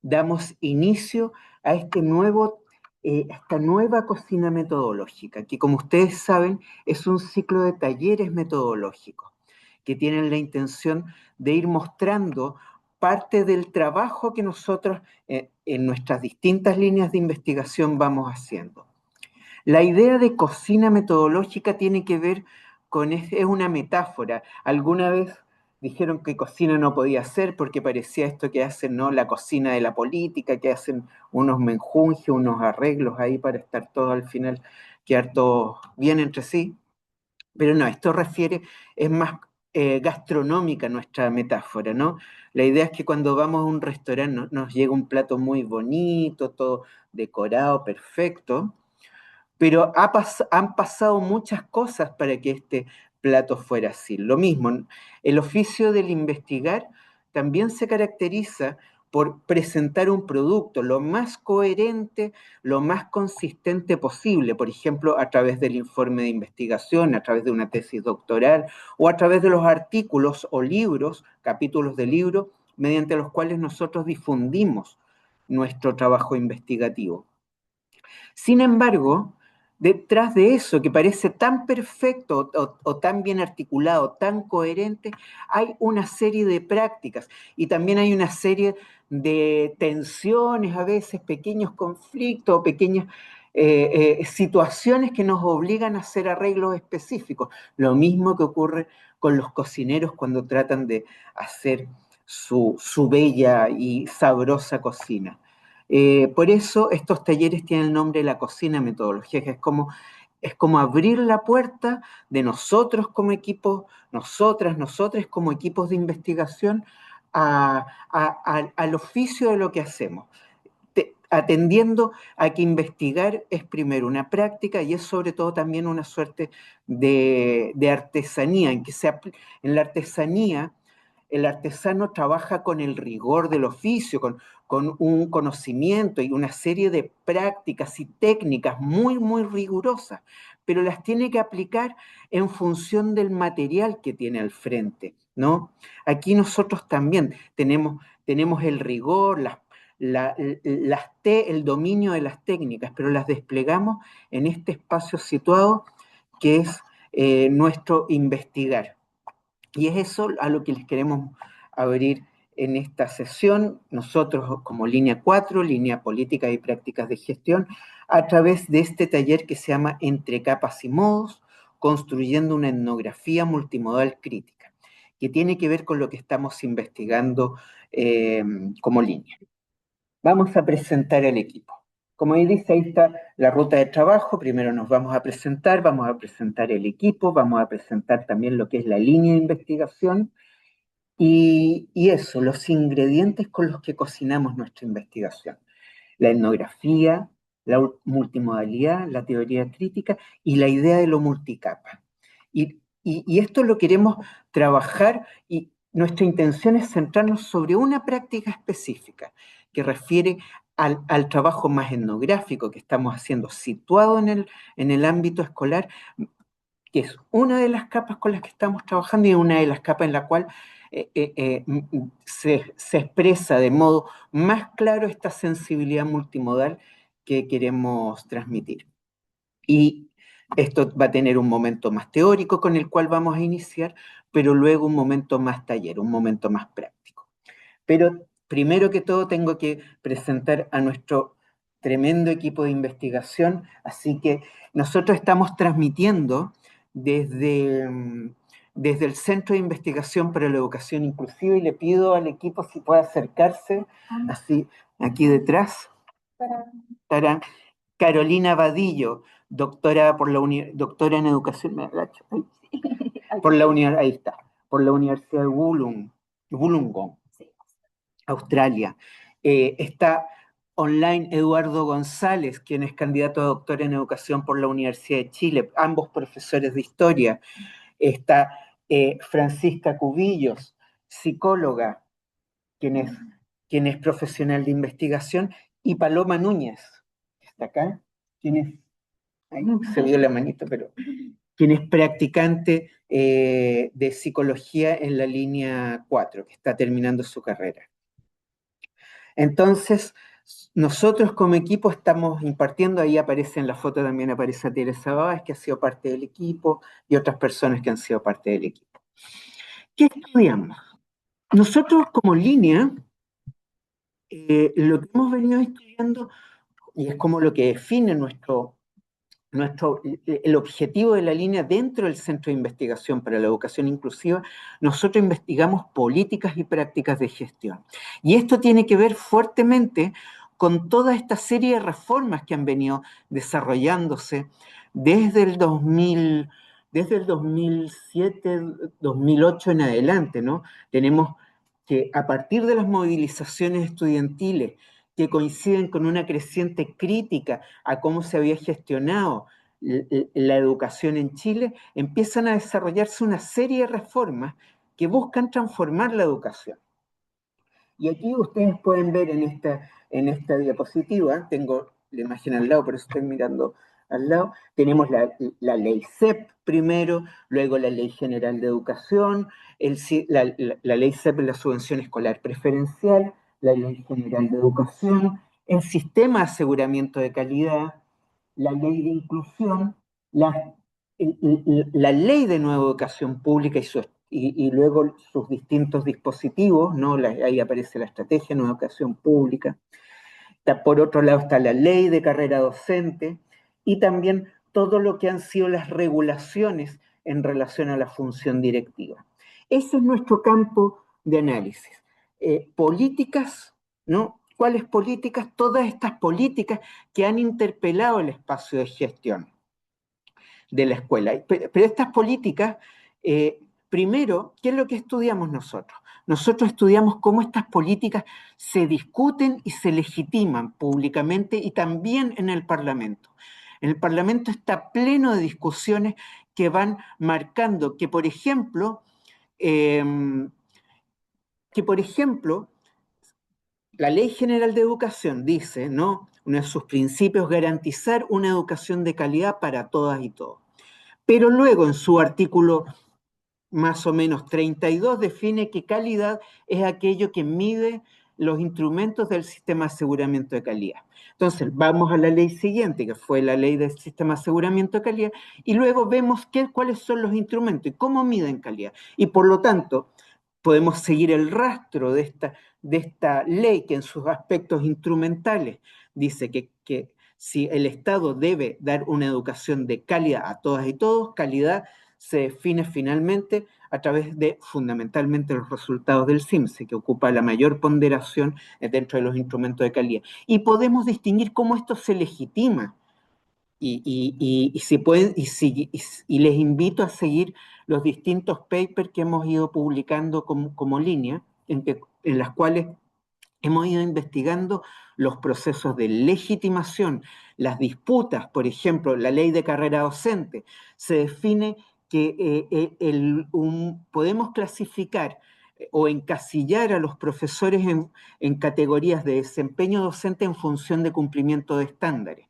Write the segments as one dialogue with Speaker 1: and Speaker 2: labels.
Speaker 1: Damos inicio a esta nueva cocina metodológica, que como ustedes saben es un ciclo de talleres metodológicos que tienen la intención de ir mostrando parte del trabajo que nosotros en nuestras distintas líneas de investigación vamos haciendo. La idea de cocina metodológica tiene que ver es una metáfora. Alguna vez dijeron que cocina no podía ser porque parecía esto que hacen, ¿no? La cocina de la política, que hacen unos menjunjes, unos arreglos ahí para estar todos al final, quedar todos bien entre sí. Pero no, es más gastronómica nuestra metáfora, ¿no? La idea es que cuando vamos a un restaurante nos llega un plato muy bonito, todo decorado, perfecto, pero han pasado muchas cosas para que este plato fuera así. Lo mismo, el oficio del investigar también se caracteriza por presentar un producto lo más coherente, lo más consistente posible, por ejemplo, a través del informe de investigación, a través de una tesis doctoral o a través de los artículos o libros, capítulos de libro, mediante los cuales nosotros difundimos nuestro trabajo investigativo. Sin embargo, detrás de eso que parece tan perfecto o tan bien articulado, tan coherente, hay una serie de prácticas y también hay una serie de tensiones, a veces pequeños conflictos, pequeñas situaciones que nos obligan a hacer arreglos específicos. Lo mismo que ocurre con los cocineros cuando tratan de hacer su bella y sabrosa cocina. Por eso estos talleres tienen el nombre de la cocina metodológica, que es como abrir la puerta de nosotros como equipos, nosotras como equipos de investigación al oficio de lo que hacemos, atendiendo a que investigar es primero una práctica y es sobre todo también una suerte de artesanía, en la artesanía el artesano trabaja con el rigor del oficio, con un conocimiento y una serie de prácticas y técnicas muy, muy rigurosas, pero las tiene que aplicar en función del material que tiene al frente, ¿no? Aquí nosotros también tenemos el rigor, el dominio de las técnicas, pero las desplegamos en este espacio situado que es nuestro investigar. Y es eso a lo que les queremos abrir en esta sesión, nosotros como línea 4, línea política y prácticas de gestión, a través de este taller que se llama Entre capas y modos, construyendo una etnografía multimodal crítica, que tiene que ver con lo que estamos investigando como línea. Vamos a presentar al equipo. Como ahí dice, ahí está la ruta de trabajo. Primero nos vamos a presentar el equipo, vamos a presentar también lo que es la línea de investigación y eso, los ingredientes con los que cocinamos nuestra investigación. La etnografía, la multimodalidad, la teoría crítica y la idea de lo multicapa. Y esto lo queremos trabajar y nuestra intención es centrarnos sobre una práctica específica que refiere al trabajo más etnográfico que estamos haciendo, situado en el ámbito escolar, que es una de las capas con las que estamos trabajando y una de las capas en la cual se expresa de modo más claro esta sensibilidad multimodal que queremos transmitir. Y esto va a tener un momento más teórico con el cual vamos a iniciar, pero luego un momento más taller, un momento más práctico. Pero primero que todo tengo que presentar a nuestro tremendo equipo de investigación, así que nosotros estamos transmitiendo desde, desde el Centro de Investigación para la Educación Inclusiva y le pido al equipo si puede acercarse, así aquí detrás. Tarán. Carolina Vadillo, doctora doctora en educación, me agacho, ahí, ahí está, por la Universidad de Wollongong, Australia. Está online Eduardo González, quien es candidato a doctor en educación por la Universidad de Chile, ambos profesores de historia. Está Francisca Cubillos, psicóloga, quien es, quien es profesional de investigación, y Paloma Núñez, que está acá, quien es, ahí se vio la manito, pero quien es practicante de psicología en la línea 4, que está terminando su carrera. Entonces, nosotros como equipo estamos impartiendo, ahí aparece en la foto también aparece a Teresa Báez, que ha sido parte del equipo, y otras personas que han sido parte del equipo. ¿Qué estudiamos? Nosotros como línea, lo que hemos venido estudiando, y es como lo que define el objetivo de la línea dentro del Centro de Investigación para la Educación Inclusiva, nosotros investigamos políticas y prácticas de gestión. Y esto tiene que ver fuertemente con toda esta serie de reformas que han venido desarrollándose desde el 2000, desde el 2007, 2008 en adelante, ¿no? Tenemos que a partir de las movilizaciones estudiantiles que coinciden con una creciente crítica a cómo se había gestionado la educación en Chile, empiezan a desarrollarse una serie de reformas que buscan transformar la educación. Y aquí ustedes pueden ver en esta diapositiva, tengo la imagen al lado, por eso estoy mirando al lado, tenemos la ley CEP primero, luego la ley general de educación, la ley CEP es la subvención escolar preferencial, la ley general de educación, el sistema de aseguramiento de calidad, la ley de inclusión, la, la ley de nueva educación pública y luego sus distintos dispositivos, ¿no? Ahí aparece la estrategia de nueva educación pública. Por otro lado está la ley de carrera docente y también todo lo que han sido las regulaciones en relación a la función directiva. Ese es nuestro campo de análisis. Políticas, ¿no? ¿Cuáles políticas? Todas estas políticas que han interpelado el espacio de gestión de la escuela. Pero estas políticas, primero, ¿qué es lo que estudiamos nosotros? Nosotros estudiamos cómo estas políticas se discuten y se legitiman públicamente y también en el Parlamento. El Parlamento está pleno de discusiones que van marcando eh, que por ejemplo, la Ley General de Educación dice, ¿no? Uno de sus principios, garantizar una educación de calidad para todas y todos. Pero luego en su artículo más o menos 32 define que calidad es aquello que mide los instrumentos del sistema de aseguramiento de calidad. Entonces, vamos a la ley siguiente, que fue la ley del sistema de aseguramiento de calidad, y luego vemos cuáles son los instrumentos y cómo miden calidad. Y por lo tanto, podemos seguir el rastro de esta ley que en sus aspectos instrumentales dice que si el Estado debe dar una educación de calidad a todas y todos, calidad se define finalmente a través de fundamentalmente los resultados del CIMSE, que ocupa la mayor ponderación dentro de los instrumentos de calidad. Y podemos distinguir cómo esto se legitima. Si pueden, y les invito a seguir los distintos papers que hemos ido publicando como línea, en las cuales hemos ido investigando los procesos de legitimación, las disputas, por ejemplo, la ley de carrera docente, se define que podemos clasificar o encasillar a los profesores en categorías de desempeño docente en función de cumplimiento de estándares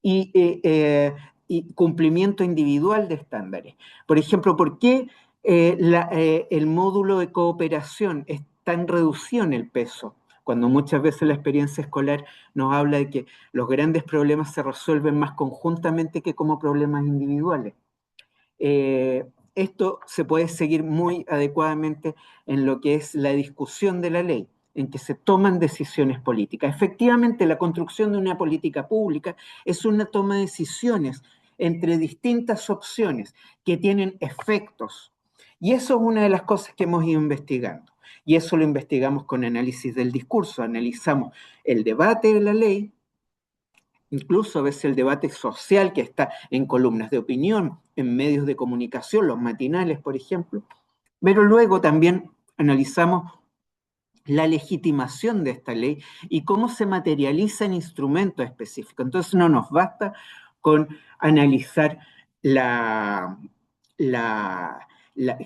Speaker 1: y cumplimiento individual de estándares. Por ejemplo, ¿por qué el módulo de cooperación es tan reducido en el peso? Cuando muchas veces la experiencia escolar nos habla de que los grandes problemas se resuelven más conjuntamente que como problemas individuales. Esto se puede seguir muy adecuadamente en lo que es la discusión de la ley, en que se toman decisiones políticas. Efectivamente, la construcción de una política pública es una toma de decisiones entre distintas opciones que tienen efectos. Y eso es una de las cosas que hemos ido investigando. Y eso lo investigamos con análisis del discurso. Analizamos el debate de la ley, incluso a veces el debate social que está en columnas de opinión, en medios de comunicación, los matinales, por ejemplo. Pero luego también analizamos la legitimación de esta ley y cómo se materializa en instrumentos específicos. Entonces no nos basta con analizar la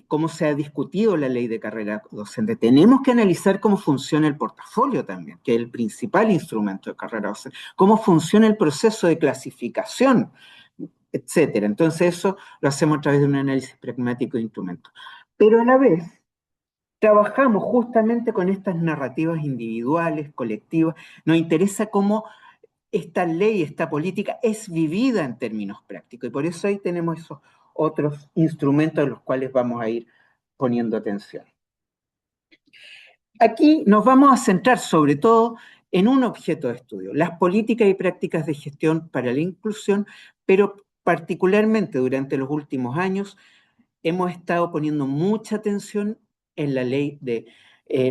Speaker 1: cómo se ha discutido la ley de carrera docente. Tenemos que analizar cómo funciona el portafolio también, que es el principal instrumento de carrera docente, cómo funciona el proceso de clasificación, etcétera. Entonces eso lo hacemos a través de un análisis pragmático de instrumentos. Pero a la vez trabajamos justamente con estas narrativas individuales, colectivas. Nos interesa cómo esta ley, esta política es vivida en términos prácticos. Y por eso ahí tenemos esos otros instrumentos en los cuales vamos a ir poniendo atención. Aquí nos vamos a centrar sobre todo en un objeto de estudio, las políticas y prácticas de gestión para la inclusión, pero particularmente durante los últimos años hemos estado poniendo mucha atención en la ley de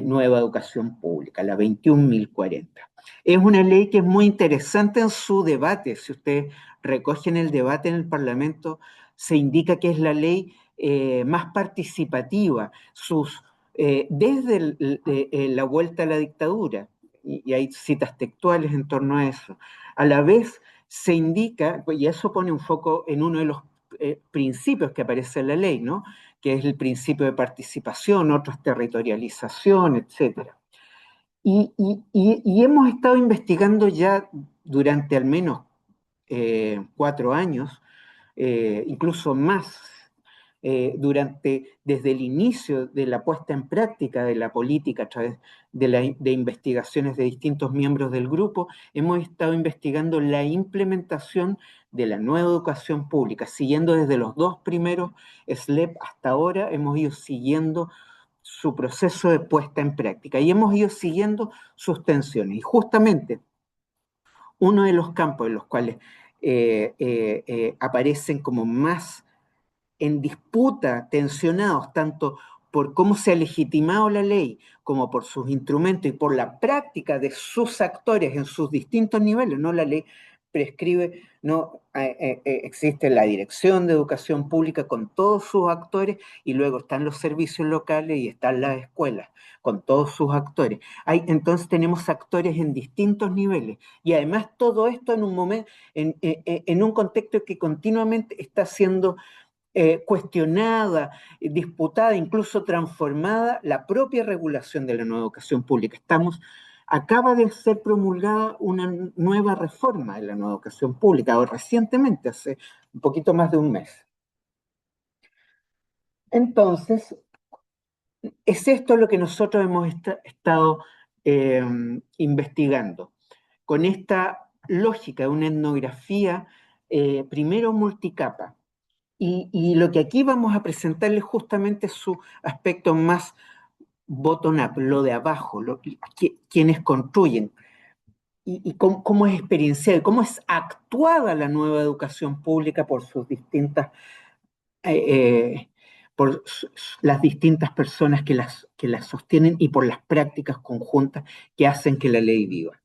Speaker 1: nueva educación pública, la 21.040. Es una ley que es muy interesante en su debate. Si ustedes recogen el debate en el Parlamento, se indica que es la ley más participativa, desde la vuelta a la dictadura, y hay citas textuales en torno a eso. A la vez se indica, y eso pone un foco en uno de los principios que aparece en la ley, ¿no? Que es el principio de participación, otros territorialización, etcétera. Y hemos estado investigando ya durante al menos 4 años, incluso más, desde el inicio de la puesta en práctica de la política a través de investigaciones de distintos miembros del grupo, hemos estado investigando la implementación de la nueva educación pública, siguiendo desde los 2 primeros SLEP hasta ahora, hemos ido siguiendo su proceso de puesta en práctica y hemos ido siguiendo sus tensiones. Y justamente uno de los campos en los cuales aparecen como más en disputa, tensionados, tanto por cómo se ha legitimado la ley, como por sus instrumentos y por la práctica de sus actores en sus distintos niveles, ¿no? La ley prescribe, no existe la Dirección de Educación Pública con todos sus actores y luego están los servicios locales y están las escuelas con todos sus actores. Entonces tenemos actores en distintos niveles y además todo esto en un momento, en un contexto que continuamente está siendo cuestionada, disputada, incluso transformada la propia regulación de la nueva educación pública. Acaba de ser promulgada una nueva reforma de la nueva educación pública, o recientemente, hace un poquito más de un mes. Entonces, es esto lo que nosotros hemos estado investigando, con esta lógica de una etnografía, primero multicapa. Y lo que aquí vamos a presentarles justamente es su aspecto más bottom-up, lo de abajo, quienes construyen, y cómo es experiencial, cómo es actuada la nueva educación pública por sus distintas, eh, por las distintas personas que las sostienen y por las prácticas conjuntas que hacen que la ley viva.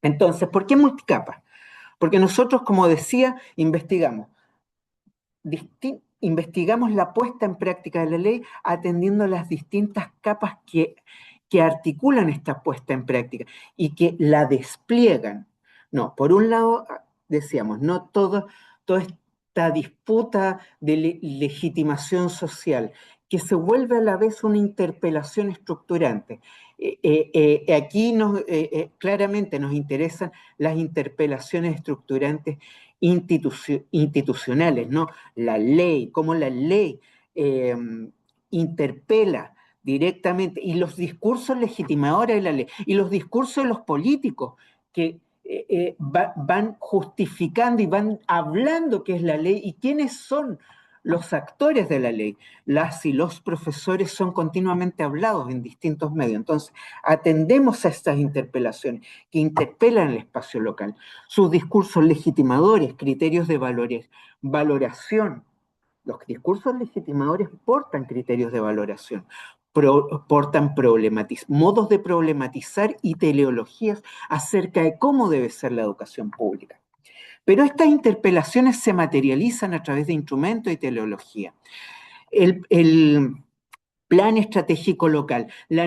Speaker 1: Entonces, ¿por qué multicapa? Porque nosotros, como decía, investigamos la puesta en práctica de la ley atendiendo a las distintas capas que articulan esta puesta en práctica y que la despliegan. No, por un lado, decíamos, no toda esta disputa de legitimación social, que se vuelve a la vez una interpelación estructurante. Aquí claramente nos interesan las interpelaciones estructurantes institucionales, ¿no? La ley, cómo la ley eh, interpela directamente, y los discursos legitimadores de la ley, y los discursos de los políticos que van justificando y van hablando qué es la ley y quiénes son los actores de la ley. Las y los profesores son continuamente hablados en distintos medios. Entonces, atendemos a estas interpelaciones que interpelan el espacio local, sus discursos legitimadores, criterios de valoración. Los discursos legitimadores portan criterios de valoración, portan modos de problematizar y teleologías acerca de cómo debe ser la educación pública. Pero estas interpelaciones se materializan a través de instrumentos y teleología. plan estratégico local, la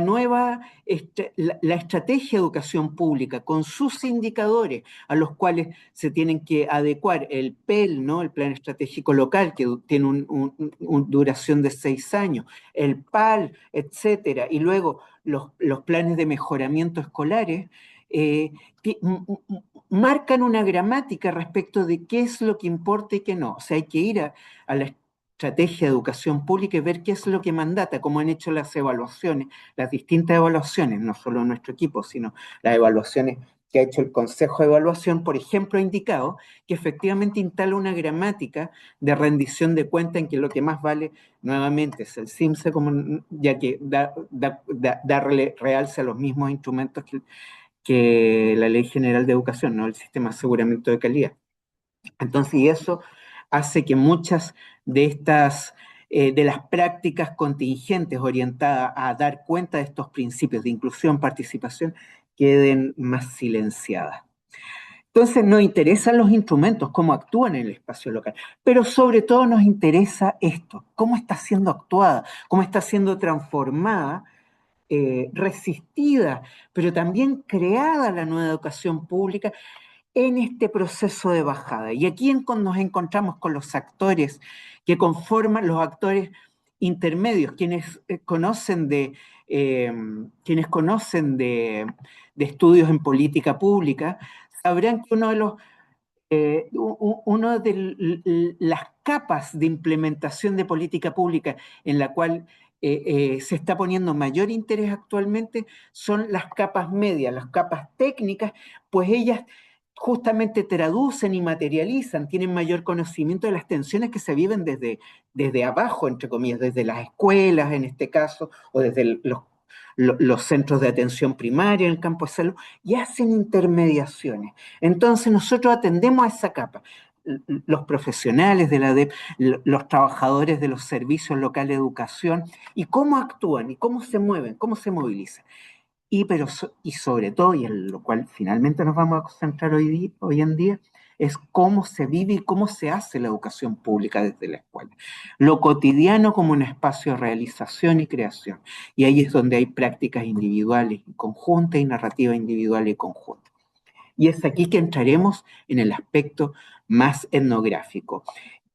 Speaker 1: estrategia de educación pública con sus indicadores a los cuales se tienen que adecuar el PEL, ¿no? El plan estratégico local, que tiene una duración de 6 años, el PAL, etcétera, y luego los planes de mejoramiento escolares, eh, marcan una gramática respecto de qué es lo que importa y qué no. O sea, hay que ir a la estrategia de educación pública y ver qué es lo que mandata, cómo han hecho las evaluaciones, las distintas evaluaciones, no solo nuestro equipo, sino las evaluaciones que ha hecho el Consejo de Evaluación, por ejemplo, ha indicado que efectivamente instala una gramática de rendición de cuenta en que lo que más vale, nuevamente, es el CIMSE, como, ya que realce a los mismos instrumentos que la Ley General de Educación, no el Sistema de Aseguramiento de Calidad. Entonces, y eso hace que muchas de estas, de las prácticas contingentes orientadas a dar cuenta de estos principios de inclusión, participación, queden más silenciadas. Entonces nos interesan los instrumentos, cómo actúan en el espacio local, pero sobre todo nos interesa esto, cómo está siendo actuada, cómo está siendo transformada, resistida, pero también creada la nueva educación pública en este proceso de bajada. Y aquí nos encontramos con los actores que conforman, los actores intermedios, eh, quienes conocen de estudios en política pública, sabrán que uno de las capas de implementación de política pública en la cual se está poniendo mayor interés actualmente son las capas medias, las capas técnicas, pues ellas justamente traducen y materializan, tienen mayor conocimiento de las tensiones que se viven desde abajo, entre comillas, desde las escuelas en este caso, o desde los centros de atención primaria en el campo de salud, y hacen intermediaciones. Entonces nosotros atendemos a esa capa. Los profesionales de la ADEP, los trabajadores de los servicios locales de educación, y cómo actúan, y cómo se mueven, cómo se movilizan. Y sobre todo, y en lo cual finalmente nos vamos a concentrar hoy en día, es cómo se vive y cómo se hace la educación pública desde la escuela. Lo cotidiano como un espacio de realización y creación. Y ahí es donde hay prácticas individuales y conjuntas y narrativa individual y conjunta. Y es aquí que entraremos en el aspecto más etnográfico,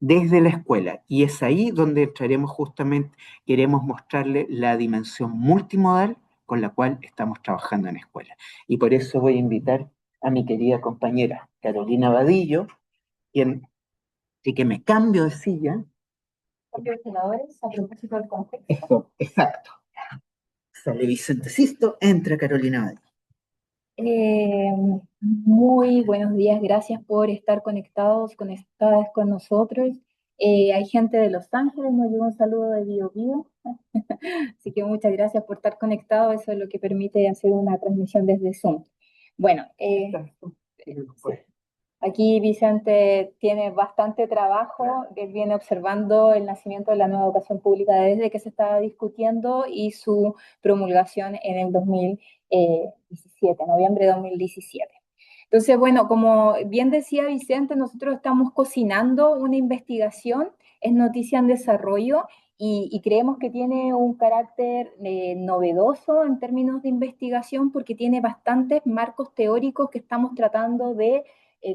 Speaker 1: desde la escuela. Y es ahí donde entraremos justamente, queremos mostrarle la dimensión multimodal con la cual estamos trabajando en escuela. Y por eso voy a invitar a mi querida compañera Carolina Vadillo, quien, así que me cambio de silla. Senadores, a propósito del contexto. Eso, exacto. Sale Vicente Sisto, entra Carolina Vadillo.
Speaker 2: Eh, Muy buenos días, gracias por estar conectadas con nosotros. Hay gente de Los Ángeles, nos llegó un saludo de Bio Bio, así que muchas gracias por estar conectado, eso es lo que permite hacer una transmisión desde Zoom. Bueno, sí. Aquí Vicente tiene bastante trabajo, él viene observando el nacimiento de la nueva educación pública desde que se estaba discutiendo y su promulgación en el 2017, noviembre de 2017. Entonces, bueno, como bien decía Vicente, nosotros estamos cocinando una investigación, es noticia en desarrollo y creemos que tiene un carácter novedoso en términos de investigación porque tiene bastantes marcos teóricos que estamos tratando de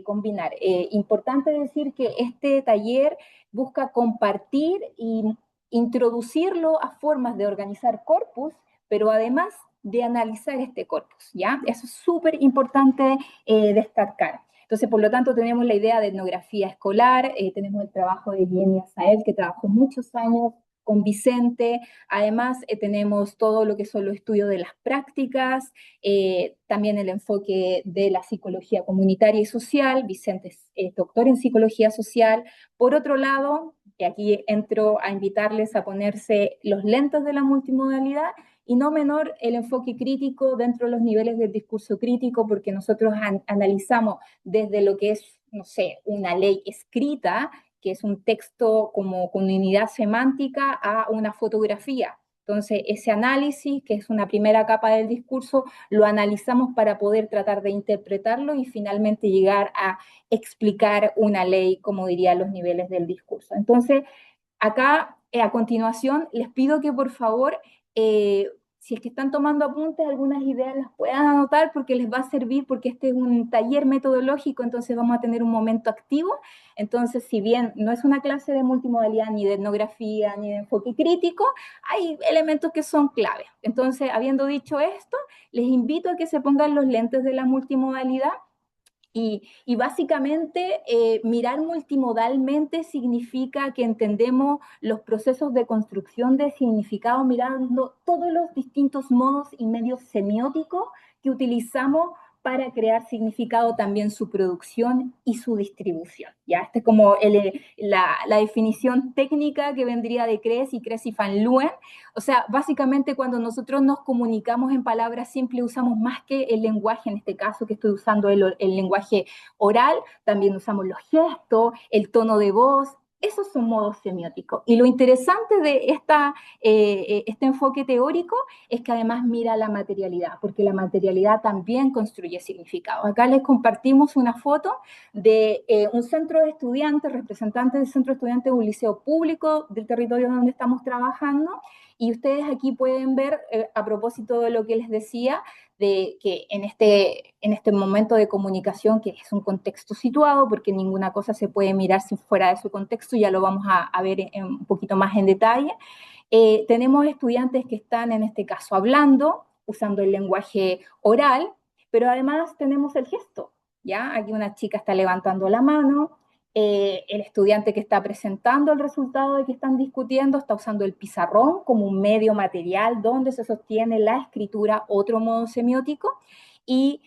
Speaker 2: combinar. Importante decir que este taller busca compartir y introducirlo a formas de organizar corpus, pero además de analizar este corpus, ¿ya? Eso es súper importante destacar. Entonces, por lo tanto, tenemos la idea de etnografía escolar, tenemos el trabajo de Jenny Azael, que trabajó muchos años con Vicente. Además, tenemos todo lo que son los estudios de las prácticas, también el enfoque de la psicología comunitaria y social. Vicente es doctor en psicología social. Por otro lado, y aquí entro a invitarles a ponerse los lentes de la multimodalidad, y no menor el enfoque crítico dentro de los niveles del discurso crítico, porque nosotros analizamos desde lo que es, no sé, una ley escrita, que es un texto como con unidad semántica, a una fotografía. Entonces, ese análisis, que es una primera capa del discurso, lo analizamos para poder tratar de interpretarlo y finalmente llegar a explicar una ley, como diría, los niveles del discurso. Entonces, acá a continuación, les pido que por favor, si es que están tomando apuntes, algunas ideas las puedan anotar porque les va a servir, porque este es un taller metodológico, entonces vamos a tener un momento activo. Entonces, si bien no es una clase de multimodalidad, ni de etnografía, ni de enfoque crítico, hay elementos que son claves. Entonces, habiendo dicho esto, les invito a que se pongan los lentes de la multimodalidad y básicamente mirar multimodalmente significa que entendemos los procesos de construcción de significado mirando todos los distintos modos y medios semióticos que utilizamos para crear significado, también su producción y su distribución. ¿Ya? Esta es como la definición técnica que vendría de Kress y Van Leeuwen. O sea, básicamente cuando nosotros nos comunicamos en palabras simples usamos más que el lenguaje, en este caso que estoy usando el lenguaje oral, también usamos los gestos, el tono de voz. Esos son modos semióticos. Y lo interesante de este enfoque teórico es que además mira la materialidad, porque la materialidad también construye significado. Acá les compartimos una foto de un centro de estudiantes, representantes del centro de estudiantes de un liceo público del territorio donde estamos trabajando, y ustedes aquí pueden ver, a propósito de lo que les decía, de que en este momento de comunicación, que es un contexto situado, porque ninguna cosa se puede mirar sin fuera de su contexto, ya lo vamos a ver un poquito más en detalle, tenemos estudiantes que están en este caso hablando, usando el lenguaje oral, pero además tenemos el gesto, ¿ya? Aquí una chica está levantando la mano, el estudiante que está presentando el resultado de que están discutiendo está usando el pizarrón como un medio material donde se sostiene la escritura, otro modo semiótico, y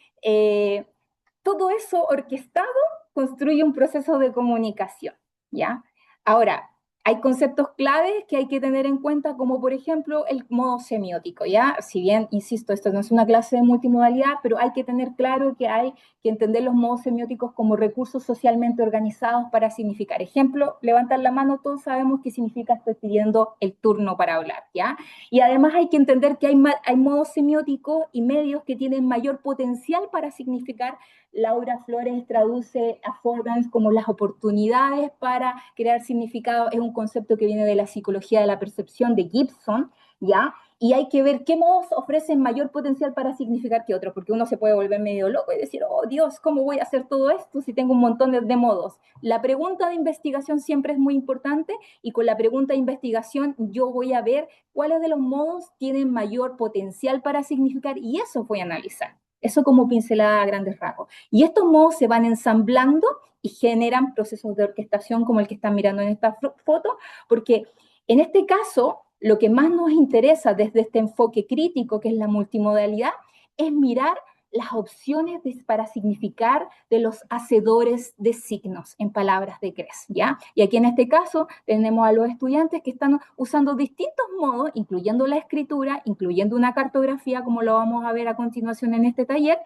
Speaker 2: todo eso orquestado construye un proceso de comunicación, ¿ya? Ahora, hay conceptos claves que hay que tener en cuenta, como por ejemplo el modo semiótico, ¿ya? Si bien, insisto, esto no es una clase de multimodalidad, pero hay que tener claro que hay que entender los modos semióticos como recursos socialmente organizados para significar. Ejemplo, levantar la mano, todos sabemos qué significa estoy pidiendo el turno para hablar, ¿ya? Y además hay que entender que hay modos semióticos y medios que tienen mayor potencial para significar. Laura Flores traduce affordance como las oportunidades para crear significado. Es un concepto que viene de la psicología de la percepción de Gibson, ¿ya? Y hay que ver qué modos ofrecen mayor potencial para significar que otros, porque uno se puede volver medio loco y decir, oh Dios, ¿cómo voy a hacer todo esto si tengo un montón de modos? La pregunta de investigación siempre es muy importante, y con la pregunta de investigación yo voy a ver cuáles de los modos tienen mayor potencial para significar, y eso voy a analizar. Eso como pincelada a grandes rasgos. Y estos modos se van ensamblando y generan procesos de orquestación como el que están mirando en esta foto, porque en este caso, lo que más nos interesa desde este enfoque crítico, que es la multimodalidad, es mirar las opciones para significar de los hacedores de signos, en palabras de Kress, ¿ya? Y aquí en este caso tenemos a los estudiantes que están usando distintos modos, incluyendo la escritura, incluyendo una cartografía, como lo vamos a ver a continuación en este taller,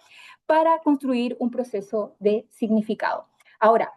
Speaker 2: para construir un proceso de significado. Ahora,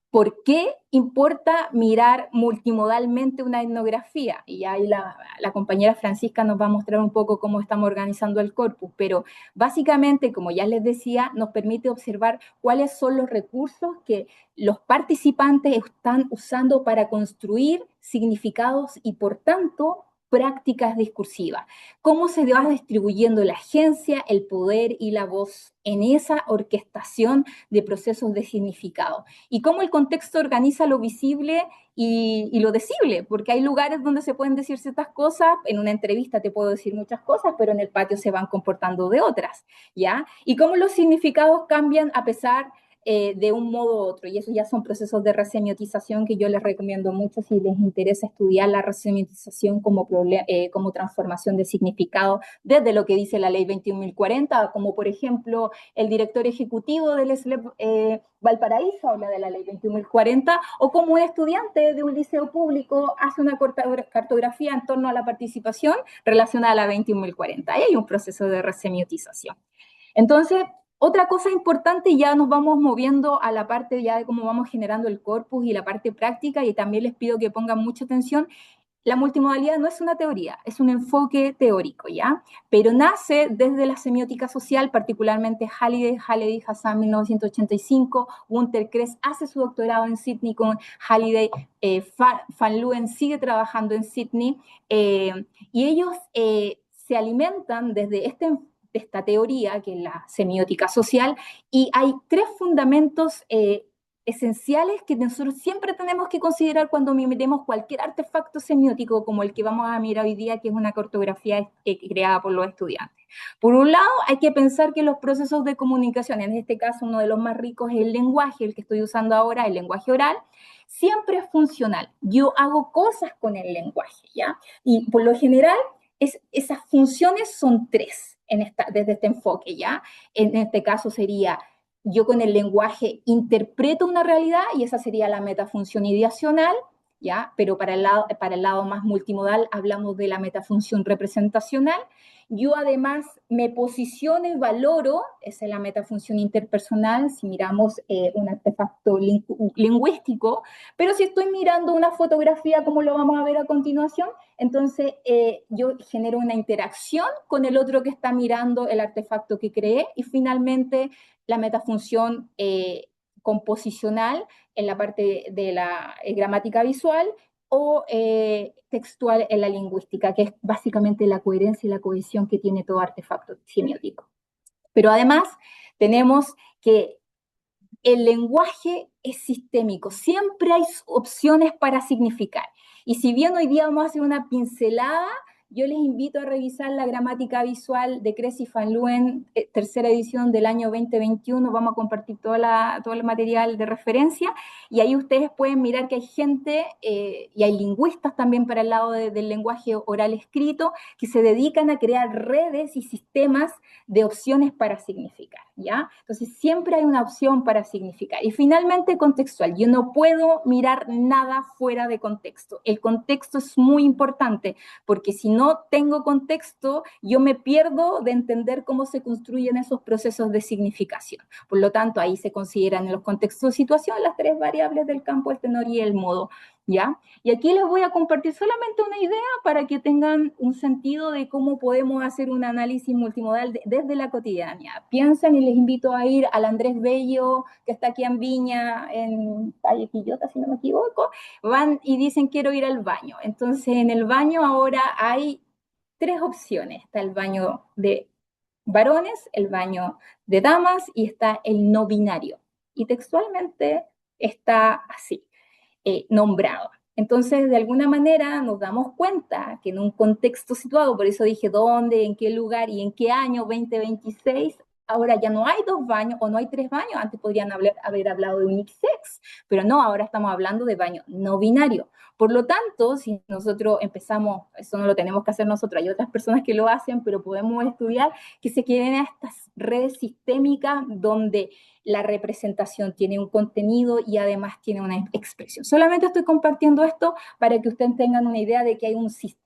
Speaker 2: ¿por qué importa mirar multimodalmente una etnografía? Y ahí la compañera Francisca nos va a mostrar un poco cómo estamos organizando el corpus, pero básicamente, como ya les decía, nos permite observar cuáles son los recursos que los participantes están usando para construir significados y, por tanto, prácticas discursivas. Cómo se va distribuyendo la agencia, el poder y la voz en esa orquestación de procesos de significado, y cómo el contexto organiza lo visible y lo decible, porque hay lugares donde se pueden decir ciertas cosas, en una entrevista te puedo decir muchas cosas, pero en el patio se van comportando de otras, ¿ya? Y cómo los significados cambian a pesar de un modo u otro, y eso ya son procesos de resemiotización que yo les recomiendo mucho si les interesa estudiar la resemiotización como transformación de significado desde lo que dice la ley 21.040, como por ejemplo el director ejecutivo del SLEP Valparaíso habla de la ley 21.040, o como un estudiante de un liceo público hace una cartografía en torno a la participación relacionada a la 21.040. Ahí hay un proceso de resemiotización. Entonces, otra cosa importante, ya nos vamos moviendo a la parte ya de cómo vamos generando el corpus y la parte práctica, y también les pido que pongan mucha atención. la multimodalidad no es una teoría, es un enfoque teórico, ¿ya? Pero nace desde la semiótica social, particularmente Halliday, Hassan, 1985, Günter Kress hace su doctorado en Sydney con Halliday, Van Leeuwen sigue trabajando en Sydney, y ellos se alimentan desde esta teoría, que es la semiótica social, y hay tres fundamentos esenciales que nosotros siempre tenemos que considerar cuando miremos cualquier artefacto semiótico como el que vamos a mirar hoy día, que es una cartografía creada por los estudiantes. Por un lado, hay que pensar que los procesos de comunicación, en este caso uno de los más ricos es el lenguaje, el que estoy usando ahora, el lenguaje oral, siempre es funcional. Yo hago cosas con el lenguaje, ¿ya? Y por lo general, esas funciones son tres desde este enfoque, ¿ya? En este caso sería yo con el lenguaje interpreto una realidad y esa sería la metafunción ideacional, ¿ya? Pero para el lado más multimodal hablamos de la metafunción representacional. Yo además me posiciono y valoro, esa es la metafunción interpersonal, si miramos un artefacto lingüístico, pero si estoy mirando una fotografía como lo vamos a ver a continuación, entonces yo genero una interacción con el otro que está mirando el artefacto que creé y finalmente la metafunción composicional en la parte de la gramática visual o textual en la lingüística, que es básicamente la coherencia y la cohesión que tiene todo artefacto semiótico. Pero además tenemos que el lenguaje es sistémico, siempre hay opciones para significar. Y si bien hoy día vamos a hacer una pincelada, yo les invito a revisar la gramática visual de Kress y Van Leeuwen, tercera edición del año 2021. Vamos a compartir todo el material de referencia y ahí ustedes pueden mirar que hay gente y hay lingüistas también para el lado del lenguaje oral escrito que se dedican a crear redes y sistemas de opciones para significar, ¿ya? Entonces siempre hay una opción para significar. Y finalmente contextual. Yo no puedo mirar nada fuera de contexto. El contexto es muy importante porque si no tengo contexto, yo me pierdo de entender cómo se construyen esos procesos de significación. Por lo tanto, ahí se consideran en los contextos de situación las tres variables del campo, el tenor y el modo, ¿ya? Y aquí les voy a compartir solamente una idea para que tengan un sentido de cómo podemos hacer un análisis multimodal desde la cotidianidad. Piensen y les invito a ir al Andrés Bello, que está aquí en Viña, en calle Quillota, si no me equivoco, van y dicen quiero ir al baño. Entonces en el baño ahora hay tres opciones. Está el baño de varones, el baño de damas y está el no binario. Y textualmente está así nombrado. Entonces, de alguna manera nos damos cuenta que en un contexto situado, por eso dije dónde, en qué lugar y en qué año 2026, ahora ya no hay dos baños o no hay tres baños, antes podrían haber hablado de unisex, pero no, ahora estamos hablando de baño no binario. Por lo tanto, si nosotros empezamos, eso no lo tenemos que hacer nosotros, hay otras personas que lo hacen, pero podemos estudiar que se queden a estas redes sistémicas donde la representación tiene un contenido y además tiene una expresión. Solamente estoy compartiendo esto para que ustedes tengan una idea de que hay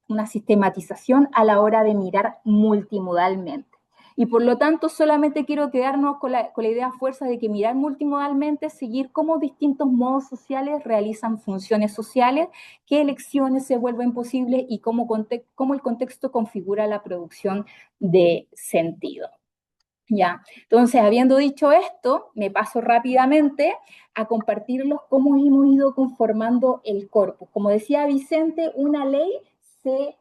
Speaker 2: una sistematización a la hora de mirar multimodalmente. Y por lo tanto, solamente quiero quedarnos con la idea fuerza de que mirar multimodalmente es seguir cómo distintos modos sociales realizan funciones sociales, qué elecciones se vuelven posibles y cómo el contexto configura la producción de sentido. Ya, entonces, habiendo dicho esto, me paso rápidamente a compartirlos cómo hemos ido conformando el corpus. Como decía Vicente, una ley se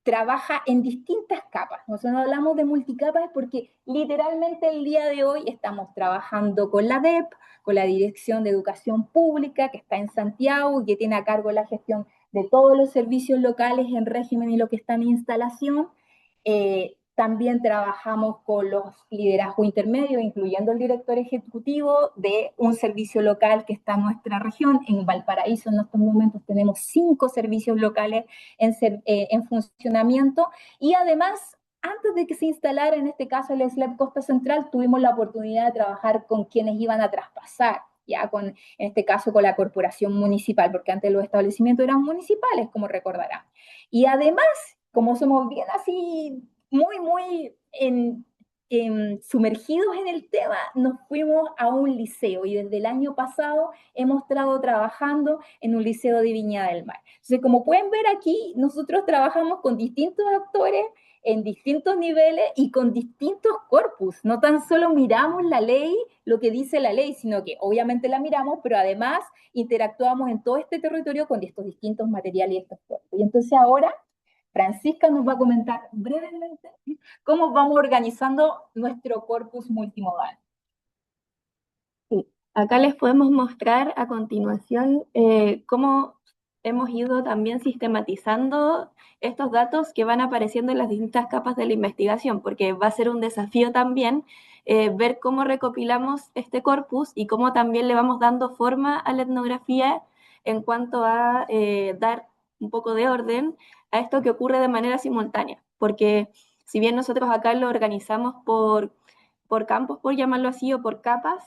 Speaker 2: trabaja en distintas capas. Nosotros hablamos de multicapas porque literalmente el día de hoy estamos trabajando con la DEP, con la Dirección de Educación Pública, que está en Santiago y que tiene a cargo la gestión de todos los servicios locales en régimen y lo que está en instalación. También trabajamos con los liderazgos intermedios, incluyendo el director ejecutivo de un servicio local que está en nuestra región. En Valparaíso en estos momentos tenemos 5 servicios locales en funcionamiento y además, antes de que se instalara en este caso el SLEP Costa Central, tuvimos la oportunidad de trabajar con quienes iban a traspasar, ya en este caso con la corporación municipal, porque antes los establecimientos eran municipales, como recordarán. Y además, como somos bien así muy sumergidos en el tema, nos fuimos a un liceo y desde el año pasado hemos estado trabajando en un liceo de Viña del Mar. Entonces, como pueden ver aquí, nosotros trabajamos con distintos actores en distintos niveles y con distintos corpus. No tan solo miramos la ley, lo que dice la ley, sino que obviamente la miramos, pero además interactuamos en todo este territorio con estos distintos materiales y estos cuerpos. Y entonces ahora Francisca nos va a comentar brevemente cómo vamos organizando nuestro corpus multimodal.
Speaker 3: Sí. Acá les podemos mostrar a continuación cómo hemos ido también sistematizando estos datos que van apareciendo en las distintas capas de la investigación, porque va a ser un desafío también ver cómo recopilamos este corpus y cómo también le vamos dando forma a la etnografía en cuanto a dar un poco de orden a esto que ocurre de manera simultánea, porque si bien nosotros acá lo organizamos por campos, por llamarlo así, o por capas,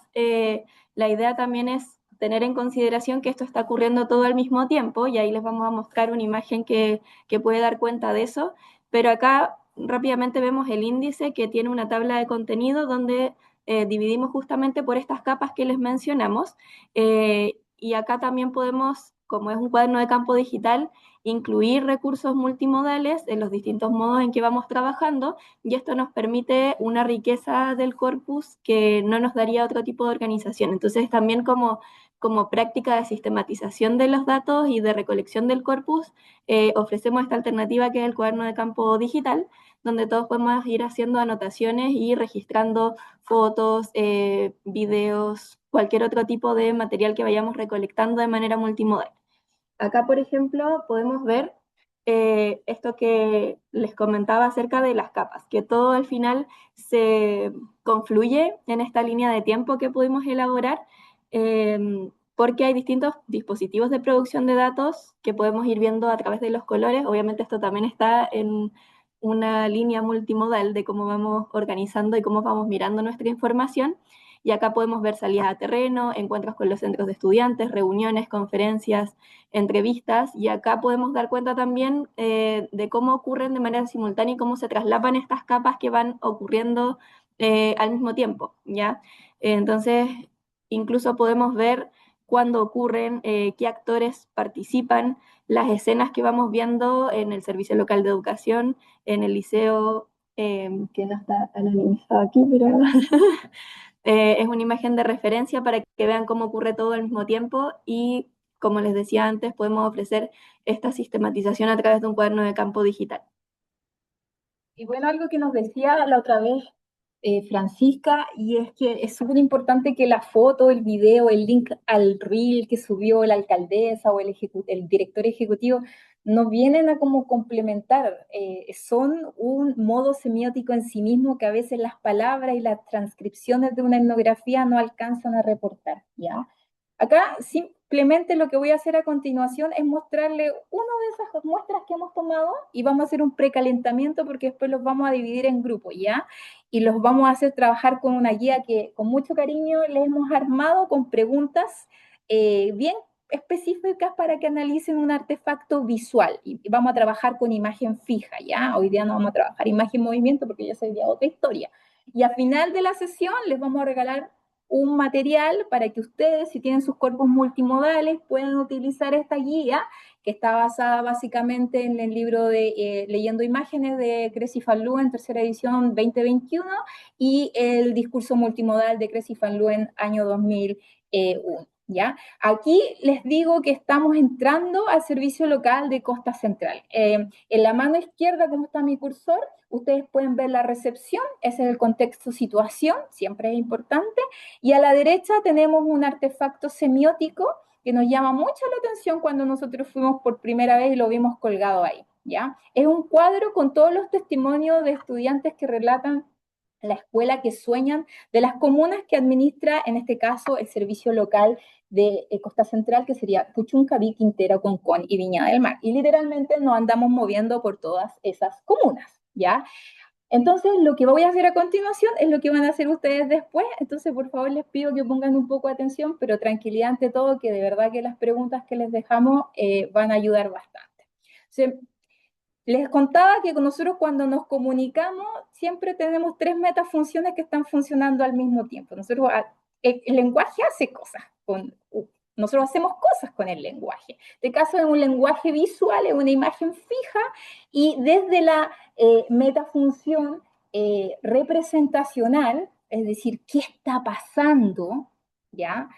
Speaker 3: la idea también es tener en consideración que esto está ocurriendo todo al mismo tiempo, y ahí les vamos a mostrar una imagen que puede dar cuenta de eso, pero acá rápidamente vemos el índice que tiene una tabla de contenido donde dividimos justamente por estas capas que les mencionamos, y acá también podemos, como es un cuaderno de campo digital, incluir recursos multimodales en los distintos modos en que vamos trabajando, y esto nos permite una riqueza del corpus que no nos daría otro tipo de organización. Entonces también como práctica de sistematización de los datos y de recolección del corpus, ofrecemos esta alternativa que es el cuaderno de campo digital, donde todos podemos ir haciendo anotaciones y registrando fotos, videos, cualquier otro tipo de material que vayamos recolectando de manera multimodal. Acá, por ejemplo, podemos ver esto que les comentaba acerca de las capas, que todo al final se confluye en esta línea de tiempo que pudimos elaborar, porque hay distintos dispositivos de producción de datos que podemos ir viendo a través de los colores. Obviamente esto también está en una línea multimodal de cómo vamos organizando y cómo vamos mirando nuestra información. Y acá podemos ver salidas a terreno, encuentros con los centros de estudiantes, reuniones, conferencias, entrevistas, y acá podemos dar cuenta también de cómo ocurren de manera simultánea y cómo se traslapan estas capas que van ocurriendo al mismo tiempo, ¿ya? Entonces, incluso podemos ver cuándo ocurren, qué actores participan, las escenas que vamos viendo en el Servicio Local de Educación, en el liceo, que no está anonimizado aquí, pero es una imagen de referencia para que vean cómo ocurre todo al mismo tiempo, y como les decía antes, podemos ofrecer esta sistematización a través de un cuaderno de campo digital.
Speaker 2: Y bueno, algo que nos decía la otra vez Francisca, y es que es súper importante que la foto, el video, el link al reel que subió la alcaldesa o el director ejecutivo, no vienen a como complementar, son un modo semiótico en sí mismo que a veces las palabras y las transcripciones de una etnografía no alcanzan a reportar, ¿ya? Acá simplemente lo que voy a hacer a continuación es mostrarle una de esas muestras que hemos tomado y vamos a hacer un precalentamiento porque después los vamos a dividir en grupos, ¿ya? Y los vamos a hacer trabajar con una guía que con mucho cariño les hemos armado con preguntas bien específicas para que analicen un artefacto visual. Y vamos a trabajar con imagen fija, ¿ya? Hoy día no vamos a trabajar imagen-movimiento porque ya sería otra historia. Y al final de la sesión les vamos a regalar un material para que ustedes, si tienen sus cuerpos multimodales, puedan utilizar esta guía que está basada básicamente en el libro de Leyendo Imágenes de Cressy Van Leeuwen, tercera edición 2021, y el discurso multimodal de Cressy Van Leeuwen, año 2001. ¿Ya? Aquí les digo que estamos entrando al servicio local de Costa Central. En la mano izquierda, como está mi cursor, ustedes pueden ver la recepción, ese es el contexto situación, siempre es importante, y a la derecha tenemos un artefacto semiótico que nos llama mucho la atención cuando nosotros fuimos por primera vez y lo vimos colgado ahí, ¿ya? Es un cuadro con todos los testimonios de estudiantes que relatan la escuela que sueñan de las comunas que administra, en este caso, el servicio local de Costa Central, que sería Puchuncaví, Quintero, Concón y Viña del Mar. Y literalmente nos andamos moviendo por todas esas comunas, ¿ya? Entonces, lo que voy a hacer a continuación es lo que van a hacer ustedes después. Entonces, por favor, les pido que pongan un poco de atención, pero tranquilidad ante todo, que de verdad que las preguntas que les dejamos van a ayudar bastante. Entonces, Les contaba que nosotros cuando nos comunicamos siempre tenemos tres metafunciones que están funcionando al mismo tiempo. El lenguaje hace cosas nosotros hacemos cosas con el lenguaje. En este caso es un lenguaje visual, es una imagen fija, y desde la metafunción representacional, es decir, ¿qué está pasando? ¿Ya?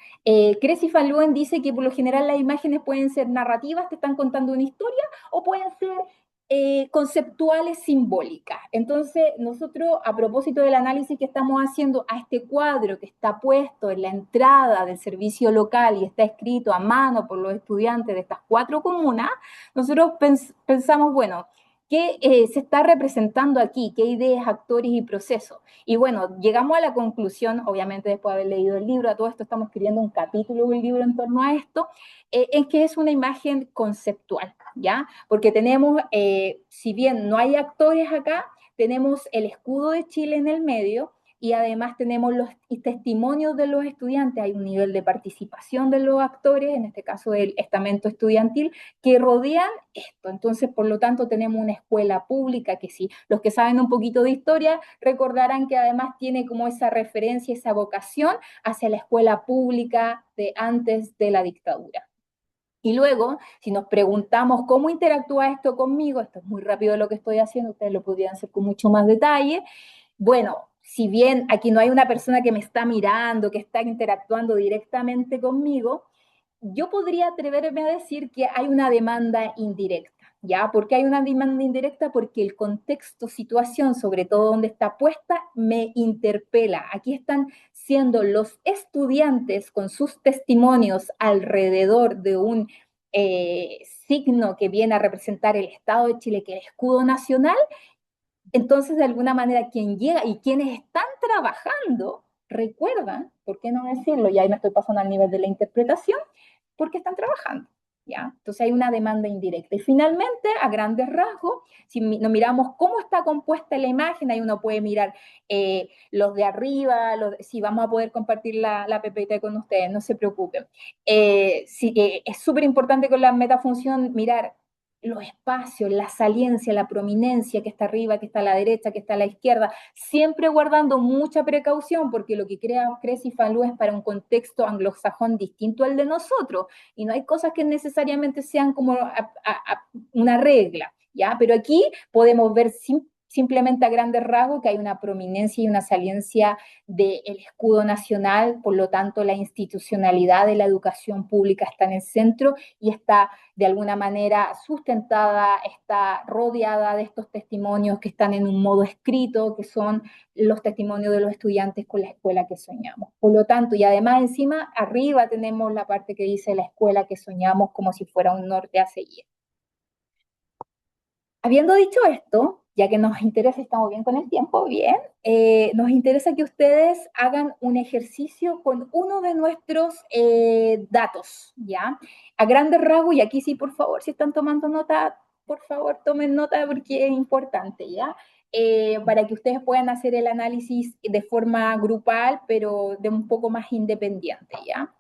Speaker 2: Cressy Van Leeuwen dice que por lo general las imágenes pueden ser narrativas, te están contando una historia, o pueden ser conceptuales simbólicas. Entonces, nosotros, a propósito del análisis que estamos haciendo a este cuadro que está puesto en la entrada del servicio local y está escrito a mano por los estudiantes de estas 4 comunas, nosotros pensamos, bueno, ¿qué se está representando aquí? ¿Qué ideas, actores y procesos? Y bueno, llegamos a la conclusión, obviamente después de haber leído el libro, a todo esto estamos escribiendo un capítulo del libro en torno a esto, es que es una imagen conceptual, ¿ya? Porque tenemos, si bien no hay actores acá, tenemos el escudo de Chile en el medio, y además tenemos los testimonios de los estudiantes, hay un nivel de participación de los actores, en este caso del estamento estudiantil, que rodean esto. Entonces, por lo tanto, tenemos una escuela pública que sí, los que saben un poquito de historia recordarán que además tiene como esa referencia, esa vocación hacia la escuela pública de antes de la dictadura. Y luego, si nos preguntamos cómo interactúa esto conmigo, esto es muy rápido lo que estoy haciendo, ustedes lo podrían hacer con mucho más detalle. Bueno, si bien aquí no hay una persona que me está mirando, que está interactuando directamente conmigo, yo podría atreverme a decir que hay una demanda indirecta. ¿Ya? ¿Por qué hay una demanda indirecta? Porque el contexto, situación, sobre todo donde está puesta, me interpela. Aquí están siendo los estudiantes con sus testimonios alrededor de un signo que viene a representar el Estado de Chile, que es el escudo nacional. Entonces, de alguna manera, quien llega y quienes están trabajando recuerdan, ¿por qué no decirlo? Y ahí me estoy pasando al nivel de la interpretación, porque están trabajando, ¿ya? Entonces hay una demanda indirecta. Y finalmente, a grandes rasgos, si nos miramos cómo está compuesta la imagen, ahí uno puede mirar los de arriba, si vamos a poder compartir la PPT con ustedes, no se preocupen. Es súper importante con la metafunción mirar los espacios, la saliencia, la prominencia que está arriba, que está a la derecha, que está a la izquierda, siempre guardando mucha precaución, porque lo que crea Cressy Van Leeuwen es para un contexto anglosajón distinto al de nosotros, y no hay cosas que necesariamente sean como una regla, ¿ya? Pero aquí podemos ver simplemente a grandes rasgos que hay una prominencia y una saliencia del escudo nacional, por lo tanto la institucionalidad de la educación pública está en el centro y está de alguna manera sustentada, está rodeada de estos testimonios que están en un modo escrito, que son los testimonios de los estudiantes con la escuela que soñamos. Por lo tanto, y además encima, arriba tenemos la parte que dice la escuela que soñamos como si fuera un norte a seguir. Habiendo dicho esto, ya que nos interesa, estamos bien con el tiempo, bien, nos interesa que ustedes hagan un ejercicio con uno de nuestros datos, ¿ya? A grandes rasgos, y aquí sí, por favor, si están tomando nota, por favor, tomen nota porque es importante, ¿ya? Para que ustedes puedan hacer el análisis de forma grupal, pero de un poco más independiente, ¿ya?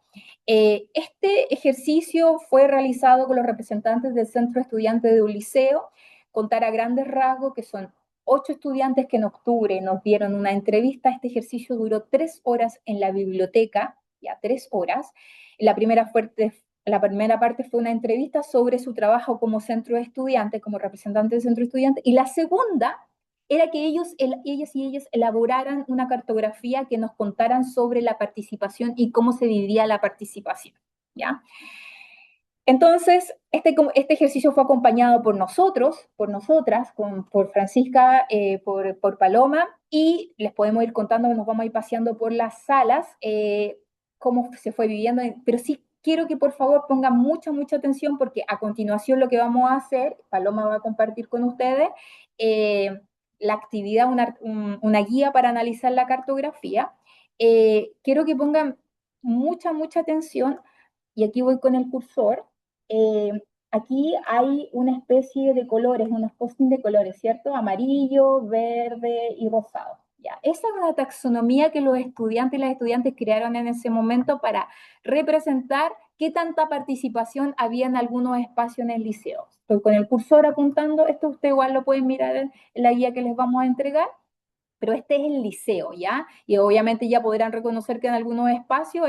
Speaker 2: Este ejercicio fue realizado con los representantes del Centro Estudiante de un liceo, contar a grandes rasgos que son 8 estudiantes que en octubre nos dieron una entrevista. Este ejercicio duró 3 horas en la biblioteca, ya 3 horas. La primera parte fue una entrevista sobre su trabajo como centro de estudiantes, como representante del centro de estudiantes, y la segunda era que ellas y ellas elaboraran una cartografía que nos contaran sobre la participación y cómo se dividía la participación, ¿ya? Entonces, este ejercicio fue acompañado por nosotros, por nosotras, por Francisca, por Paloma, y les podemos ir contando, nos vamos a ir paseando por las salas, cómo se fue viviendo, pero sí quiero que por favor pongan mucha atención porque a continuación lo que vamos a hacer, Paloma va a compartir con ustedes, la actividad, una guía para analizar la cartografía. Quiero que pongan mucha atención, y aquí voy con el cursor. eh, Aquí hay una especie de colores, unos posting de colores, ¿cierto? Amarillo, verde y rosado, Ya, esa es una taxonomía que los estudiantes y las estudiantes crearon en ese momento para representar qué tanta participación había en algunos espacios en el liceo. Estoy con el cursor apuntando, esto usted igual lo pueden mirar en la guía que les vamos a entregar, pero este es el liceo, ¿ya? Y obviamente ya podrán reconocer que en algunos espacios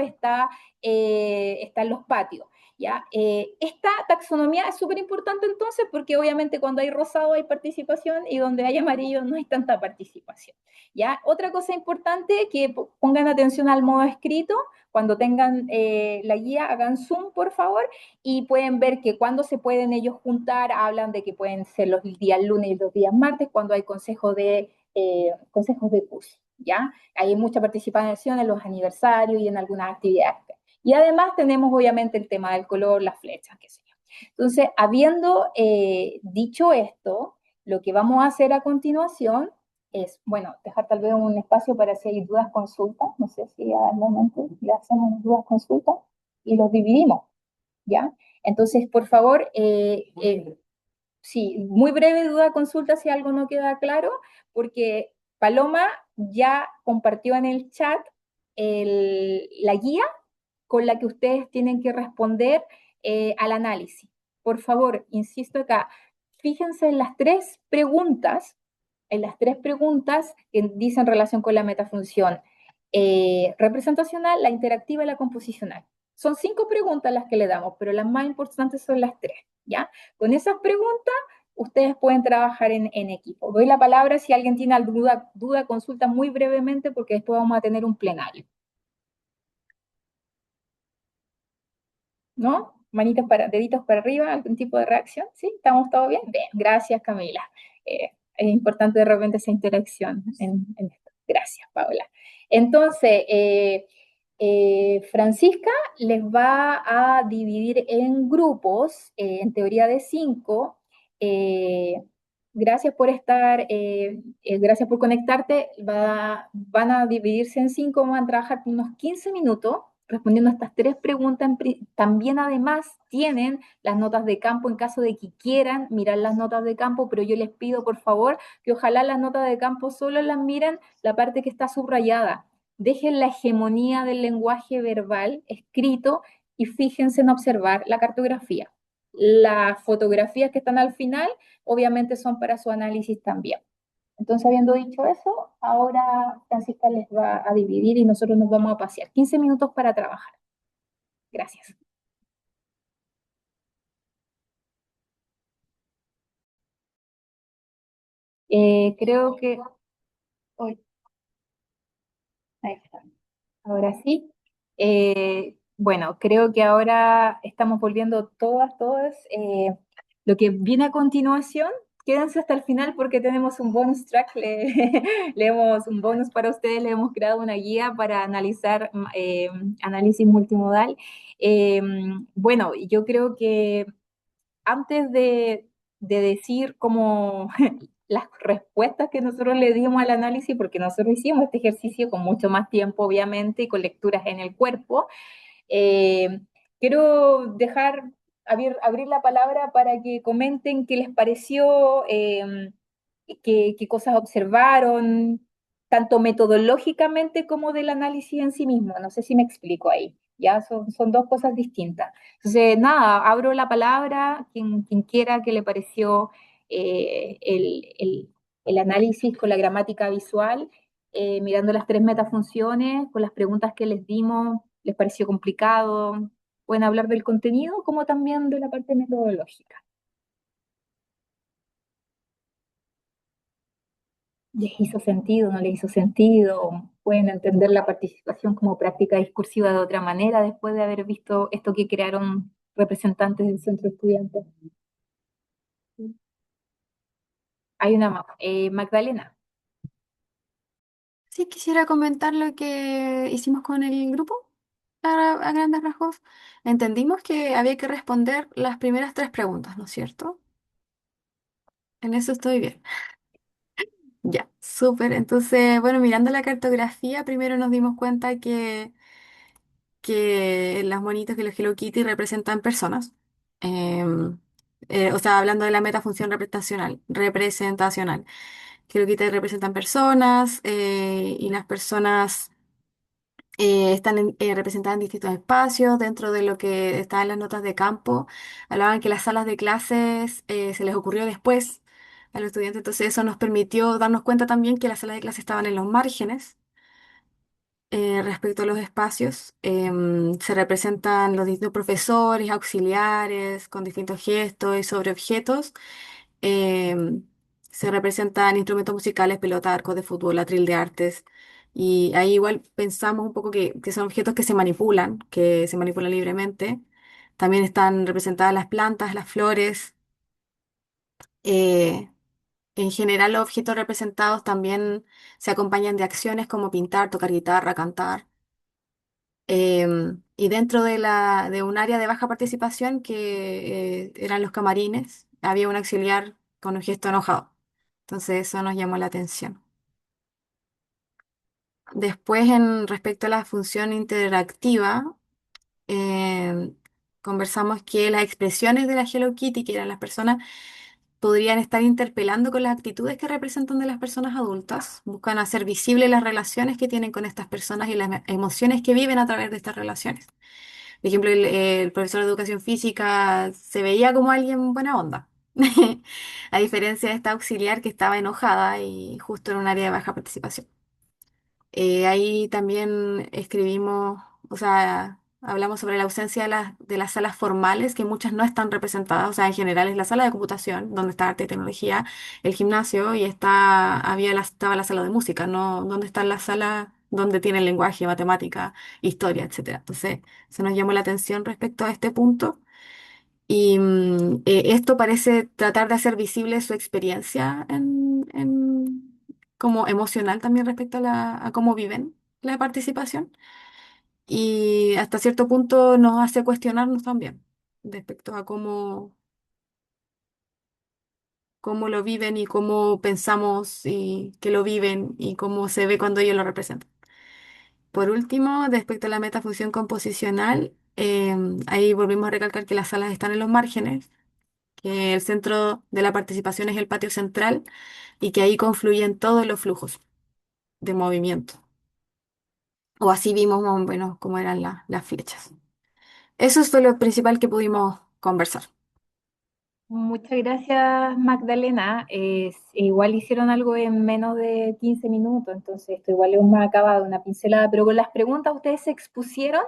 Speaker 2: están los patios, ¿ya? Esta taxonomía es súper importante entonces porque obviamente cuando hay rosado hay participación y donde hay amarillo no hay tanta participación, ¿ya? Otra cosa importante, que pongan atención al modo escrito, cuando tengan la guía, hagan zoom, por favor, y pueden ver que cuando se pueden ellos juntar, hablan de que pueden ser los días lunes y los días martes, cuando hay consejos de curso, ¿ya? Hay mucha participación en los aniversarios y en algunas actividades. Y además tenemos obviamente el tema del color, las flechas, qué sé yo. Entonces, habiendo dicho esto, lo que vamos a hacer a continuación es, bueno, dejar tal vez un espacio para si hay dudas, consultas, no sé si al momento le hacemos dudas, consultas y los dividimos, ¿ya? Entonces, por favor, sí, muy breve duda, consulta si algo no queda claro, porque Paloma ya compartió en el chat la guía con la que ustedes tienen que responder al análisis. Por favor, insisto acá, fíjense en las tres preguntas que dicen relación con la metafunción representacional, la interactiva y la composicional. Son 5 preguntas las que le damos, pero las más importantes son las 3, ¿ya? Con esas preguntas, ustedes pueden trabajar en equipo. Doy la palabra si alguien tiene alguna duda, consulta muy brevemente, porque después vamos a tener un plenario. ¿No? Deditos para arriba, algún tipo de reacción, ¿sí? ¿Estamos todos bien? Bien, gracias Camila. Es importante de repente esa interacción en esto. Gracias, Paula. Entonces, Francisca les va a dividir en grupos, en teoría de 5. Gracias por estar, gracias por conectarte. Van a dividirse en 5, van a trabajar por unos 15 minutos respondiendo a estas 3 preguntas. También además tienen las notas de campo en caso de que quieran mirar las notas de campo, pero yo les pido por favor que ojalá las notas de campo solo las miren la parte que está subrayada. Dejen la hegemonía del lenguaje verbal escrito y fíjense en observar la cartografía. Las fotografías que están al final obviamente son para su análisis también. Entonces, habiendo dicho eso, ahora Francisca les va a dividir y nosotros nos vamos a pasear. 15 minutos para trabajar. Gracias. Creo que... Hoy, ahí está. Ahora sí. Bueno, creo que ahora estamos volviendo todas. Lo que viene a continuación, quédense hasta el final porque tenemos un bonus track, leemos un bonus para ustedes, le hemos creado una guía para analizar análisis multimodal. Eh, bueno, yo creo que antes de decir como las respuestas que nosotros le dimos al análisis, porque nosotros hicimos este ejercicio con mucho más tiempo, obviamente, y con lecturas en el cuerpo, eh, quiero abrir la palabra para que comenten qué les pareció, qué cosas observaron, tanto metodológicamente como del análisis en sí mismo. No sé si me explico ahí. Ya son dos cosas distintas. Entonces, nada, abro la palabra, quien quiera que le pareció el análisis con la gramática visual, mirando las 3 metafunciones, con las preguntas que les dimos, les pareció complicado. Pueden hablar del contenido como también de la parte metodológica. ¿Les hizo sentido, no les hizo sentido? ¿Pueden entender la participación como práctica discursiva de otra manera después de haber visto esto que crearon representantes del centro de estudiantes? Hay una más. Magdalena.
Speaker 4: Sí, quisiera comentar lo que hicimos con el grupo a grandes rasgos. Entendimos que había que responder las primeras 3 preguntas, ¿no es cierto? En eso estoy bien. Ya, súper. Entonces, bueno, mirando la cartografía, primero nos dimos cuenta que las monitas que los Hello Kitty representan personas. Em, o sea, hablando de la metafunción representacional. Hello Kitty representan personas y las personas están representadas en distintos espacios. Dentro de lo que está en las notas de campo, hablaban que las salas de clases se les ocurrió después a los estudiantes, entonces eso nos permitió darnos cuenta también que las salas de clases estaban en los márgenes. Respecto a los espacios, se representan los distintos profesores, auxiliares, con distintos gestos y sobre objetos. Em, Se representan instrumentos musicales, pelota, arcos de fútbol, atril de artes. Y ahí igual pensamos un poco que son objetos que se manipulan libremente. También están representadas las plantas, las flores. eh, en general, los objetos representados también se acompañan de acciones como pintar, tocar guitarra, cantar. Y dentro de un área de baja participación, que eran los camarines, había un auxiliar con un gesto enojado. Entonces eso nos llamó la atención. Después, en respecto a la función interactiva, em, conversamos que las expresiones de la Hello Kitty, que eran las personas, podrían estar interpelando con las actitudes que representan de las personas adultas. Buscan hacer visibles las relaciones que tienen con estas personas y las emociones que viven a través de estas relaciones. Por ejemplo, el profesor de educación física se veía como alguien buena onda, a diferencia de esta auxiliar que estaba enojada y justo en un área de baja participación. Ahí también escribimos, o sea, hablamos sobre la ausencia de las salas formales, que muchas no están representadas. O sea, en general es la sala de computación, donde está arte y tecnología, el gimnasio, y estaba la sala de música, ¿no? Donde está la sala donde tiene el lenguaje, matemática, historia, etcétera. Entonces, se nos llamó la atención respecto a este punto. Y esto parece tratar de hacer visible su experiencia como emocional también respecto a cómo viven la participación. Y hasta cierto punto nos hace cuestionarnos también respecto a cómo lo viven y cómo pensamos y que lo viven y cómo se ve cuando ellos lo representan. Por último, respecto a la metafunción composicional, ahí volvimos a recalcar que las salas están en los márgenes, que el centro de la participación es el patio central y que ahí confluyen todos los flujos de movimiento. O así vimos más o menos cómo eran las flechas. Eso fue lo principal que pudimos conversar.
Speaker 2: Muchas gracias, Magdalena. Igual hicieron algo en menos de 15 minutos, entonces esto igual es más acabado, una pincelada, pero con las preguntas ustedes se expusieron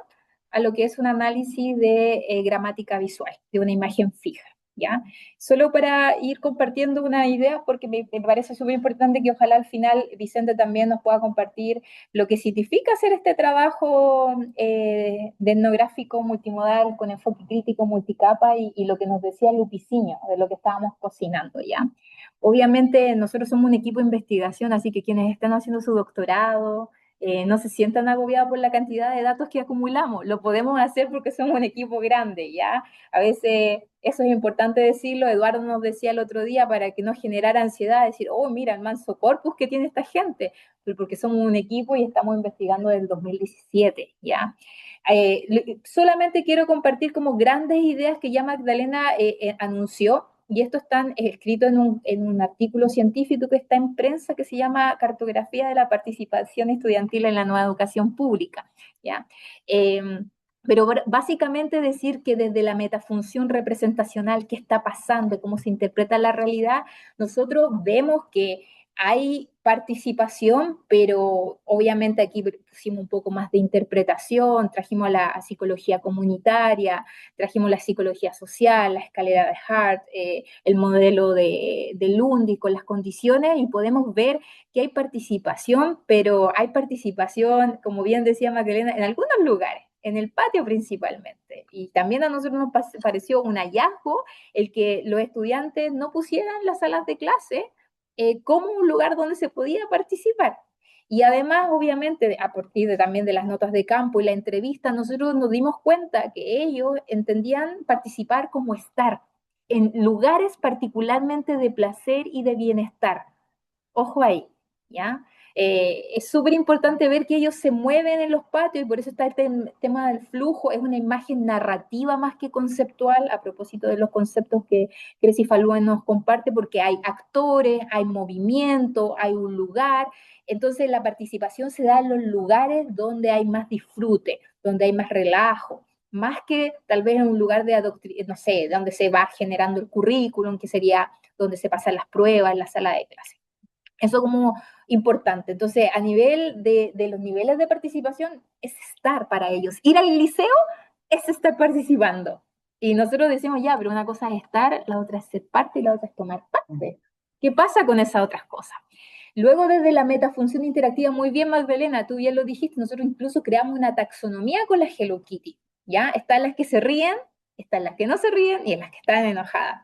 Speaker 2: a lo que es un análisis de gramática visual, de una imagen fija, ¿ya? Solo para ir compartiendo una idea, porque me parece súper importante que ojalá al final Vicente también nos pueda compartir lo que significa hacer este trabajo de etnográfico multimodal con enfoque crítico multicapa y lo que nos decía Lupiciño, de lo que estábamos cocinando ya. Obviamente nosotros somos un equipo de investigación, así que quienes están haciendo su doctorado, no se sientan agobiados por la cantidad de datos que acumulamos. Lo podemos hacer porque somos un equipo grande, ¿ya? A veces eso es importante decirlo. Eduardo nos decía el otro día para que no generara ansiedad, decir, oh, mira el manso corpus que tiene esta gente, porque somos un equipo y estamos investigando desde el 2017, ¿ya? Solamente quiero compartir como grandes ideas que ya Magdalena anunció, y esto está escrito en un artículo científico que está en prensa que se llama Cartografía de la participación estudiantil en la nueva educación pública, ¿ya? Pero básicamente decir que desde la metafunción representacional, qué está pasando, cómo se interpreta la realidad, nosotros vemos que hay participación, pero obviamente aquí pusimos un poco más de interpretación, trajimos la psicología comunitaria, trajimos la psicología social, la escalera de Hart, el modelo de Lundy con las condiciones y podemos ver que hay participación, pero hay participación, como bien decía Magdalena, en algunos lugares, en el patio principalmente. Y también a nosotros nos pareció un hallazgo el que los estudiantes no pusieran las salas de clase como un lugar donde se podía participar. Y además, obviamente, a partir también de las notas de campo y la entrevista, nosotros nos dimos cuenta que ellos entendían participar como estar en lugares particularmente de placer y de bienestar. Ojo ahí, ¿ya? Es súper importante ver que ellos se mueven en los patios y por eso está este tema del flujo, es una imagen narrativa más que conceptual, a propósito de los conceptos que Cresci Falúa nos comparte, porque hay actores, hay movimiento, hay un lugar, entonces la participación se da en los lugares donde hay más disfrute, donde hay más relajo, más que tal vez en un lugar de no sé, donde se va generando el currículum, que sería donde se pasan las pruebas en la sala de clase. Eso como importante. Entonces, a nivel de los niveles de participación, es estar para ellos. Ir al liceo es estar participando. Y nosotros decimos, ya, pero una cosa es estar, la otra es ser parte y la otra es tomar parte. ¿Qué pasa con esas otras cosas? Luego, desde la metafunción interactiva, muy bien, Magdalena, tú bien lo dijiste, nosotros incluso creamos una taxonomía con la Hello Kitty, ¿ya? Están las que se ríen, están las que no se ríen y en las que están enojadas.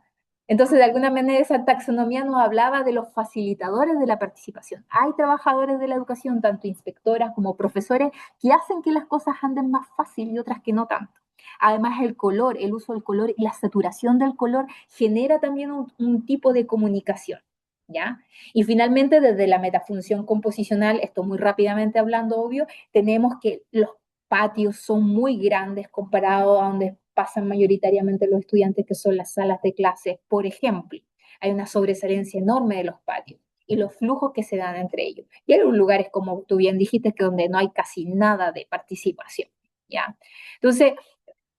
Speaker 2: Entonces, de alguna manera, esa taxonomía nos hablaba de los facilitadores de la participación. Hay trabajadores de la educación, tanto inspectoras como profesores, que hacen que las cosas anden más fácil y otras que no tanto. Además, el color, el uso del color y la saturación del color genera también un tipo de comunicación, ¿ya? Y finalmente, desde la metafunción composicional, esto muy rápidamente hablando, obvio, tenemos que los patios son muy grandes comparados a donde pasan mayoritariamente los estudiantes, que son las salas de clases, por ejemplo. Hay una sobresalencia enorme de los patios y los flujos que se dan entre ellos. Y hay lugares, como tú bien dijiste, que donde no hay casi nada de participación, ¿ya? Entonces,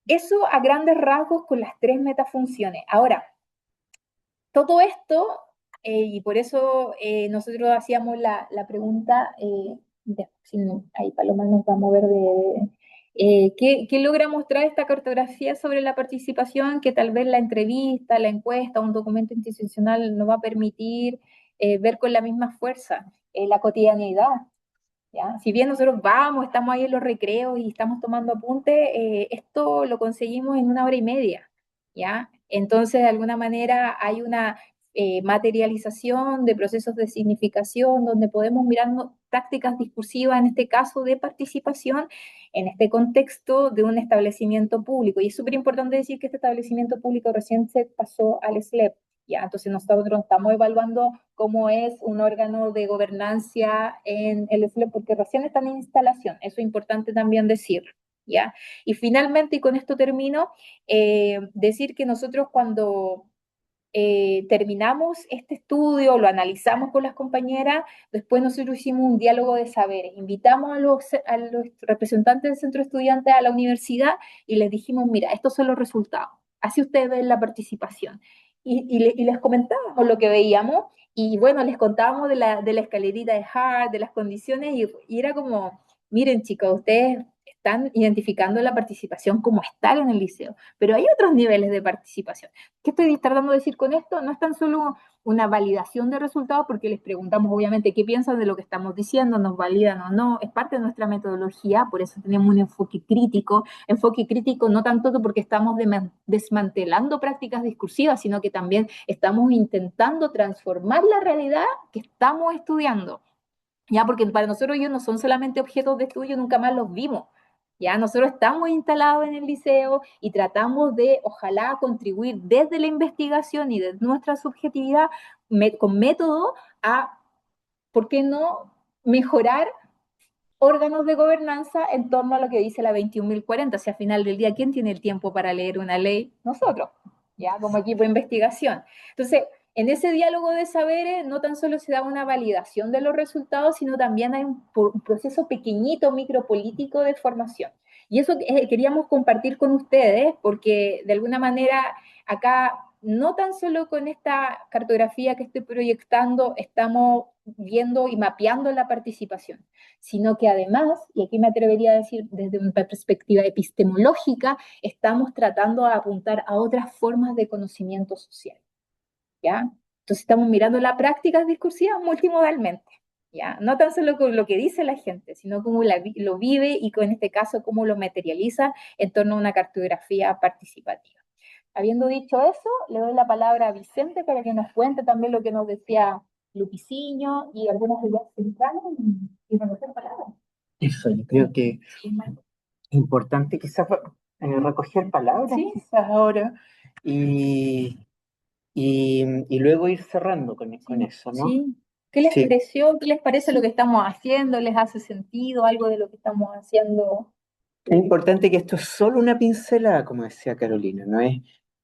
Speaker 2: eso a grandes rasgos con las tres metafunciones. Ahora, todo esto, y por eso nosotros hacíamos la pregunta, si ahí Paloma nos va a mover ¿qué logra mostrar esta cartografía sobre la participación que tal vez la entrevista, la encuesta, un documento institucional no va a permitir ver con la misma fuerza? La cotidianidad. ¿Ya? Si bien nosotros vamos, estamos ahí en los recreos y estamos tomando apuntes, esto lo conseguimos en 1 hora y media, ¿ya? Entonces, de alguna manera, hay una materialización de procesos de significación donde podemos mirar prácticas discursivas, en este caso de participación, en este contexto de un establecimiento público. Y es súper importante decir que este establecimiento público recién se pasó al SLEP. Ya, entonces nosotros estamos evaluando cómo es un órgano de gobernancia en el SLEP, porque recién está en instalación, eso es importante también decirlo, ¿ya? Y finalmente, y con esto termino, decir que nosotros cuando terminamos este estudio, lo analizamos con las compañeras, después nosotros hicimos un diálogo de saberes, invitamos a los representantes del centro estudiante a la universidad y les dijimos, mira, estos son los resultados, así ustedes ven la participación. Y les comentábamos lo que veíamos y bueno, les contábamos de la escalerita de Hart, de las condiciones y era como, miren chicos, ustedes están identificando la participación como estar en el liceo, pero hay otros niveles de participación. ¿Qué estoy tratando de decir con esto? No es tan solo una validación de resultados, porque les preguntamos obviamente qué piensan de lo que estamos diciendo, nos validan o no, es parte de nuestra metodología, por eso tenemos un enfoque crítico no tanto porque estamos desmantelando prácticas discursivas, sino que también estamos intentando transformar la realidad que estamos estudiando. Ya, porque para nosotros ellos no son solamente objetos de estudio, nunca más los vimos. Ya, nosotros estamos instalados en el liceo y tratamos de, ojalá, contribuir desde la investigación y desde nuestra subjetividad con método a, ¿por qué no?, mejorar órganos de gobernanza en torno a lo que dice la 21.040. Si al final del día, ¿quién tiene el tiempo para leer una ley? Nosotros, ya, como equipo de investigación. Entonces, en ese diálogo de saberes no tan solo se da una validación de los resultados, sino también hay un proceso pequeñito, micropolítico de formación. Y eso queríamos compartir con ustedes, porque de alguna manera acá, no tan solo con esta cartografía que estoy proyectando, estamos viendo y mapeando la participación, sino que además, y aquí me atrevería a decir desde una perspectiva epistemológica, estamos tratando de apuntar a otras formas de conocimiento social, ¿ya? Entonces estamos mirando las prácticas discursivas multimodalmente, ¿ya? No tan solo con lo que dice la gente, sino cómo lo vive y en este caso cómo lo materializa en torno a una cartografía participativa. Habiendo dicho eso, le doy la palabra a Vicente para que nos cuente también lo que nos decía Lupiciño y algunas ideas centrales y recoger palabras.
Speaker 1: Eso, yo creo que es importante quizás recoger palabras
Speaker 2: Sí.
Speaker 1: quizás ahora y luego ir cerrando con eso, ¿no?
Speaker 2: Sí. ¿Qué les
Speaker 1: Sí,
Speaker 2: pareció? ¿Qué les parece lo que estamos haciendo? ¿Les hace sentido algo de lo que estamos haciendo?
Speaker 1: es importante que esto es solo una pincelada, como decía Carolina, ¿no es?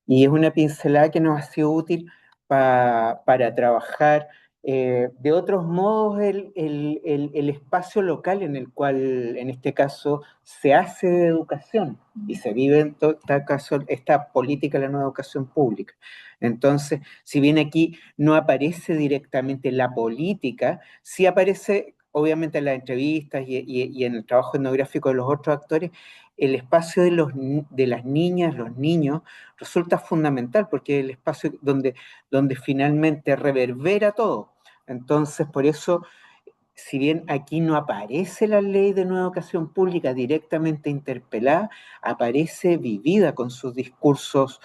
Speaker 1: Y es una pincelada que nos ha sido útil para trabajar de otros modos el espacio local en el cual, en este caso, se hace educación y se vive en todo este caso esta política de la nueva educación pública. Entonces, si bien aquí no aparece directamente la política, sí aparece obviamente en las entrevistas y en el trabajo etnográfico de los otros actores, el espacio de las niñas, los niños, resulta fundamental porque es el espacio donde finalmente reverbera todo. Entonces, por eso, si bien aquí no aparece la ley de nueva educación pública directamente interpelada, aparece vivida con sus discursos,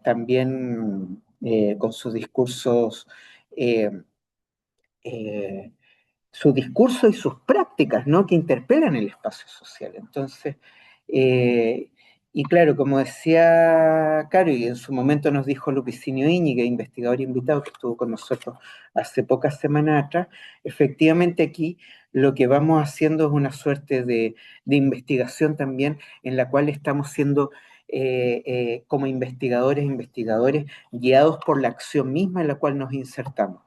Speaker 1: también con sus discursos eh, eh, su discurso y sus prácticas, ¿no? Que interpelan el espacio social. Entonces, eh, y claro, como decía Caro, y en su momento nos dijo Lupicinio Íñigue, investigador invitado que estuvo con nosotros hace pocas semanas atrás, efectivamente aquí lo que vamos haciendo es una suerte de investigación también en la cual estamos siendo como investigadores, guiados por la acción misma en la cual nos insertamos.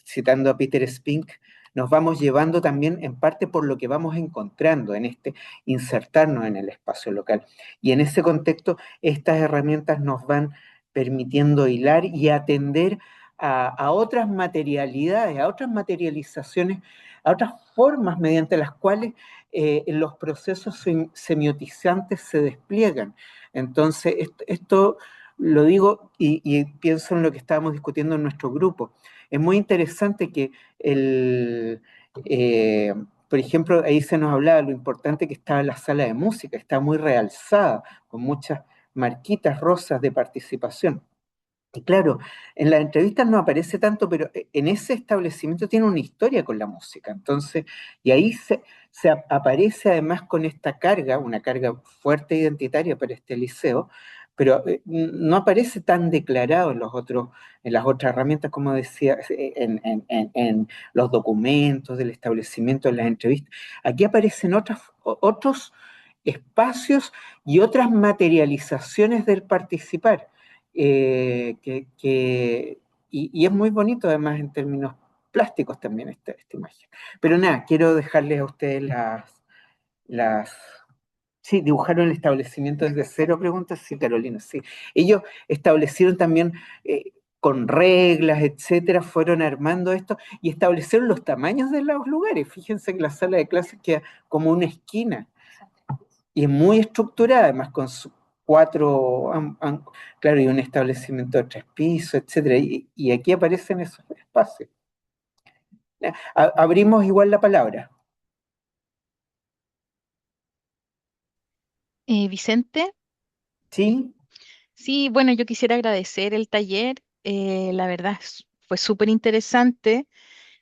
Speaker 1: Citando a Peter Spink, nos vamos llevando también en parte por lo que vamos encontrando en este insertarnos en el espacio local. Y en ese contexto, estas herramientas nos van permitiendo hilar y atender a otras materialidades, a otras materializaciones, a otras formas mediante las cuales los procesos semiotizantes se despliegan. Entonces, esto lo digo y pienso en lo que estábamos discutiendo en nuestro grupo. Es muy interesante que eh, por ejemplo, ahí se nos hablaba de lo importante que estaba la sala de música, está muy realzada, con muchas marquitas rosas de participación. Y claro, en las entrevistas no aparece tanto, pero en ese establecimiento tiene una historia con la música. Entonces, y ahí aparece además con esta carga, una carga fuerte e identitaria para este liceo, pero no aparece tan declarado en las otras herramientas, como decía, en los documentos del establecimiento, en las entrevistas. Aquí aparecen otros espacios y otras materializaciones del participar y es muy bonito además en términos plásticos también esta imagen. Pero nada, quiero dejarles a ustedes las. Sí, dibujaron el establecimiento desde cero, preguntas, sí, Carolina, sí. Ellos establecieron también con reglas, etcétera, fueron armando esto y establecieron los tamaños de los lugares. Fíjense que la sala de clases queda como una esquina y es muy estructurada, además con sus cuatro, claro, y un establecimiento de 3 pisos, etcétera, y aquí aparecen esos espacios. Abrimos igual la palabra.
Speaker 5: Vicente,
Speaker 1: ¿Sí?
Speaker 5: sí, bueno, yo quisiera agradecer el taller, la verdad fue súper interesante.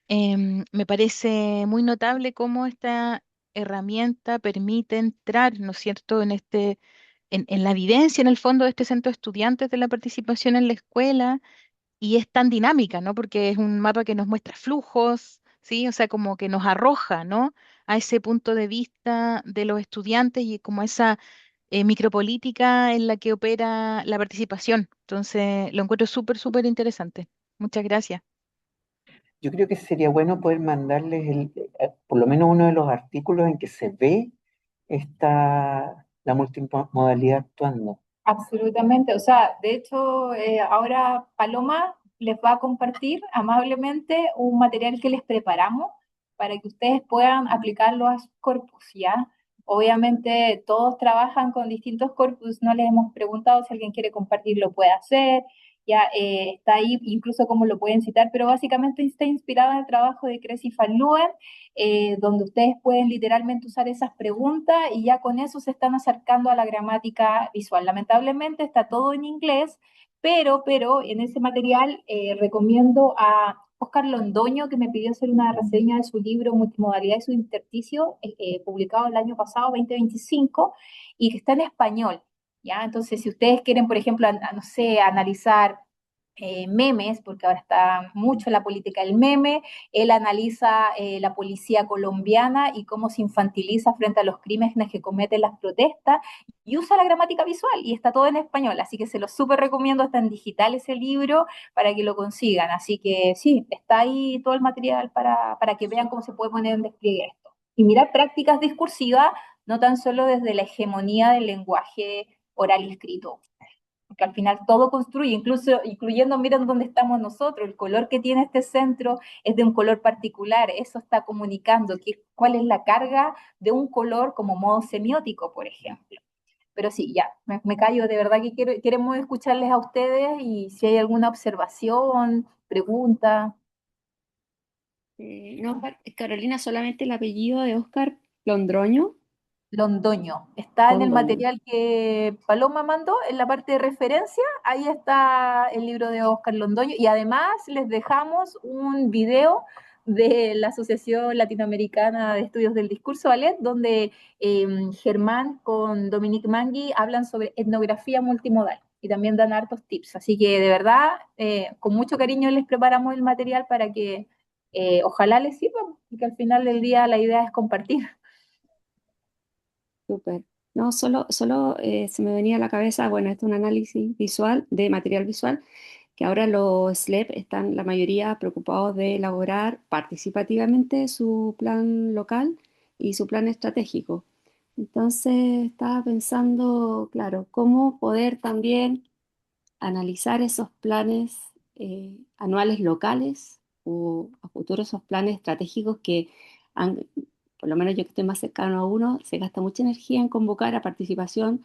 Speaker 5: Me parece muy notable cómo esta herramienta permite entrar, ¿no es cierto?, en la vivencia, en el fondo, de este centro de estudiantes de la participación en la escuela, y es tan dinámica, ¿no? Porque es un mapa que nos muestra flujos, ¿sí? O sea, como que nos arroja, ¿no? A ese punto de vista de los estudiantes y como esa micropolítica en la que opera la participación. Entonces, lo encuentro súper, súper interesante. Muchas gracias.
Speaker 1: Yo creo que sería bueno poder mandarles por lo menos uno de los artículos en que se ve la multimodalidad actuando.
Speaker 2: Absolutamente, o sea, de hecho, ahora Paloma les va a compartir amablemente un material que les preparamos para que ustedes puedan aplicarlo a su corpus, ¿ya? Obviamente todos trabajan con distintos corpus, no les hemos preguntado si alguien quiere compartir, lo puede hacer, ya está ahí incluso cómo lo pueden citar, pero básicamente está inspirado en el trabajo de Cressy Van Leeuwen, donde ustedes pueden literalmente usar esas preguntas y ya con eso se están acercando a la gramática visual. Lamentablemente está todo en inglés, pero en ese material recomiendo a Oscar Londoño, que me pidió hacer una reseña de su libro Multimodalidad y su intersticio, publicado el año pasado, 2025, y que está en español. ¿Ya? Entonces, si ustedes quieren, por ejemplo, no sé, analizar memes, porque ahora está mucho la política del meme. Él analiza la policía colombiana y cómo se infantiliza frente a los crímenes que cometen las protestas, y usa la gramática visual, y está todo en español, así que se lo súper recomiendo, está en digital ese libro para que lo consigan. Así que sí, está ahí todo el material para que vean cómo se puede poner en despliegue esto. Y mirar prácticas discursivas, no tan solo desde la hegemonía del lenguaje oral y escrito, porque al final todo construye, incluso incluyendo, miren dónde estamos nosotros, el color que tiene este centro es de un color particular, eso está comunicando cuál es la carga de un color como modo semiótico, por ejemplo. Pero sí, ya, me callo, de verdad que queremos escucharles a ustedes y si hay alguna observación, pregunta.
Speaker 6: No, Carolina, solamente el apellido de Oscar Londroño.
Speaker 2: Londoño. Está en el
Speaker 6: Londoño.
Speaker 2: material que Paloma mandó, en la parte de referencia, ahí está el libro de Oscar Londoño, y además les dejamos un video de la Asociación Latinoamericana de Estudios del Discurso, ALED, donde Germán con Dominique Mangui hablan sobre etnografía multimodal y también dan hartos tips. Así que de verdad, con mucho cariño les preparamos el material para que ojalá les sirva, y que al final del día la idea es compartir.
Speaker 6: Súper. No, solo se me venía a la cabeza, bueno, esto es un análisis visual, de material visual, que ahora los SLEP están la mayoría preocupados de elaborar participativamente su plan local y su plan estratégico. Entonces estaba pensando, claro, cómo poder también analizar esos planes anuales locales o a futuro esos planes estratégicos que han, por lo menos yo que estoy más cercano a uno, se gasta mucha energía en convocar a participación,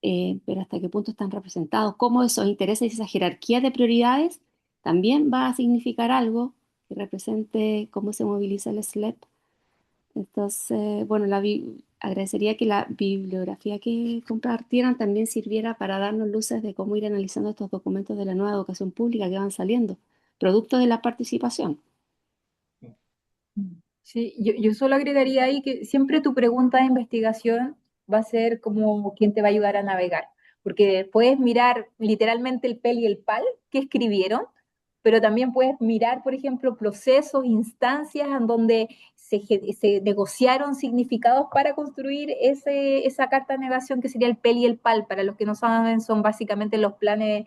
Speaker 6: pero hasta qué punto están representados, cómo esos intereses y esa jerarquía de prioridades también va a significar algo que represente cómo se moviliza el SLEP. Entonces, bueno, agradecería que la bibliografía que compartieran también sirviera para darnos luces de cómo ir analizando estos documentos de la nueva educación pública que van saliendo, producto de la participación.
Speaker 2: Sí, yo solo agregaría ahí que siempre tu pregunta de investigación va a ser como quién te va a ayudar a navegar, porque puedes mirar literalmente el pel y el pal que escribieron, pero también puedes mirar, por ejemplo, procesos, instancias en donde se negociaron significados para construir esa carta de navegación que sería el pel y el pal. Para los que no saben, son básicamente los planes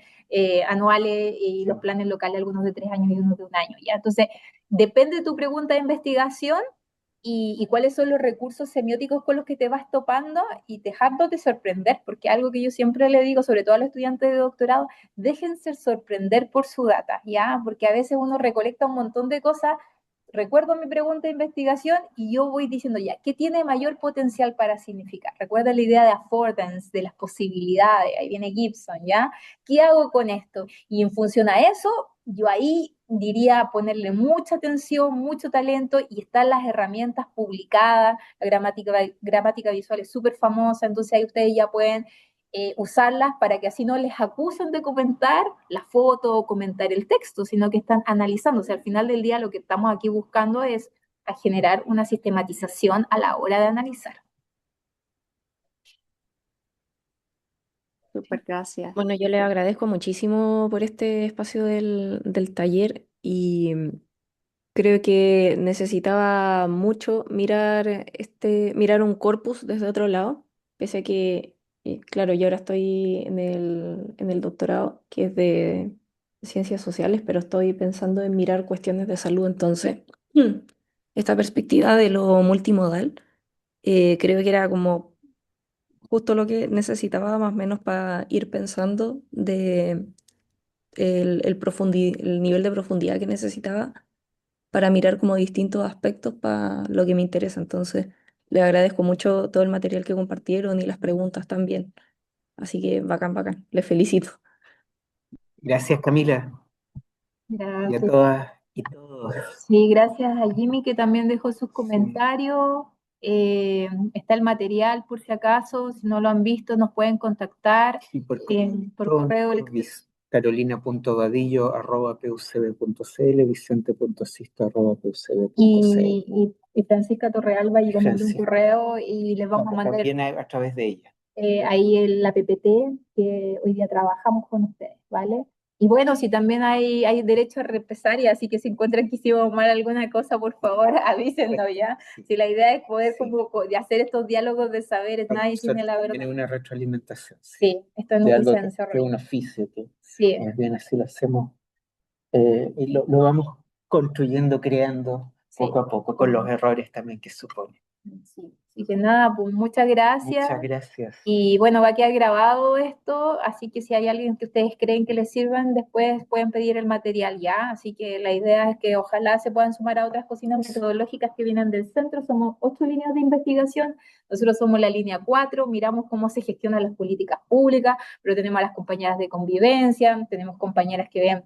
Speaker 2: anuales y los planes locales, algunos de 3 años y unos de un año, ¿ya? Entonces, depende de tu pregunta de investigación y cuáles son los recursos semióticos con los que te vas topando, y dejándote sorprender, porque algo que yo siempre le digo, sobre todo a los estudiantes de doctorado, déjense sorprender por su data, ¿ya? Porque a veces uno recolecta un montón de cosas, recuerdo mi pregunta de investigación y yo voy diciendo ya, ¿qué tiene mayor potencial para significar? Recuerda la idea de affordance, de las posibilidades, ahí viene Gibson, ¿ya? ¿Qué hago con esto? Y en función a eso, yo ahí diría ponerle mucha atención, mucho talento, y están las herramientas publicadas, la gramática visual es súper famosa, entonces ahí ustedes ya pueden usarlas para que así no les acusen de comentar la foto o comentar el texto, sino que están analizando. O sea, al final del día lo que estamos aquí buscando es a generar una sistematización a la hora de analizar.
Speaker 6: Súper, gracias.
Speaker 7: Bueno, yo le agradezco muchísimo por este espacio del taller y creo que necesitaba mucho mirar un corpus desde otro lado, pese a que, claro, yo ahora estoy en el doctorado, que es de ciencias sociales, pero estoy pensando en mirar cuestiones de salud, entonces, esta perspectiva de lo multimodal, creo que era como justo lo que necesitaba más o menos para ir pensando de el nivel de profundidad que necesitaba para mirar como distintos aspectos para lo que me interesa. Entonces, le agradezco mucho todo el material que compartieron y las preguntas también. Así que bacán, bacán. Les felicito.
Speaker 1: Gracias, Camila, y a
Speaker 2: Gracias.
Speaker 1: todas y todos.
Speaker 2: Sí, gracias a Jimmy que también dejó sus
Speaker 1: Sí.
Speaker 2: comentarios. Está el material por si acaso, si no lo han visto, nos pueden contactar
Speaker 1: Y por
Speaker 2: por correo electrónico.
Speaker 1: carolina.vadillo@pucb.cl, vicente.sisto@pucb.cl.
Speaker 2: Y Francisca Torrealba, yo les mandé un
Speaker 1: Francisca.
Speaker 2: correo y les vamos a mandar
Speaker 1: También a través de ella.
Speaker 2: ahí la PPT que hoy día trabajamos con ustedes, ¿vale? Y bueno, si también hay derecho a represalia, así que si encuentran que hicimos mal alguna cosa, por favor, avísennos ya.
Speaker 1: Sí,
Speaker 2: Si la idea es poder
Speaker 1: sí.
Speaker 2: como de hacer estos diálogos de saberes, nadie tiene la
Speaker 1: Tiene
Speaker 2: verdad.
Speaker 1: una retroalimentación, sí.
Speaker 2: Sí, esto es
Speaker 1: De
Speaker 2: un
Speaker 1: algo que
Speaker 2: licencia.
Speaker 1: es un oficio, que
Speaker 2: Sí,
Speaker 1: más bien así lo hacemos, y lo vamos construyendo, creando
Speaker 2: sí.
Speaker 1: poco a poco, con los errores también que supone.
Speaker 2: Sí. Así que nada, pues muchas gracias.
Speaker 1: Muchas gracias.
Speaker 2: Y bueno, va a quedar grabado esto, así que si hay alguien que ustedes creen que les sirvan, después pueden pedir el material ya. Así que la idea es que ojalá se puedan sumar a otras cocinas metodológicas que vienen del centro. Somos 8 líneas de investigación, nosotros somos la línea 4, miramos cómo se gestionan las políticas públicas, pero tenemos a las compañeras de convivencia, tenemos compañeras que ven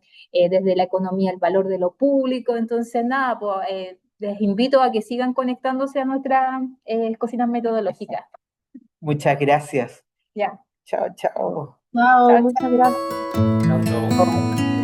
Speaker 2: desde la economía el valor de lo público. Entonces, nada, pues les invito a que sigan conectándose a nuestras cocinas metodológicas.
Speaker 1: Muchas gracias.
Speaker 2: Ya.
Speaker 1: Chao, chao.
Speaker 3: Chao,
Speaker 2: Chao,
Speaker 3: muchas gracias.
Speaker 1: Chao, chao.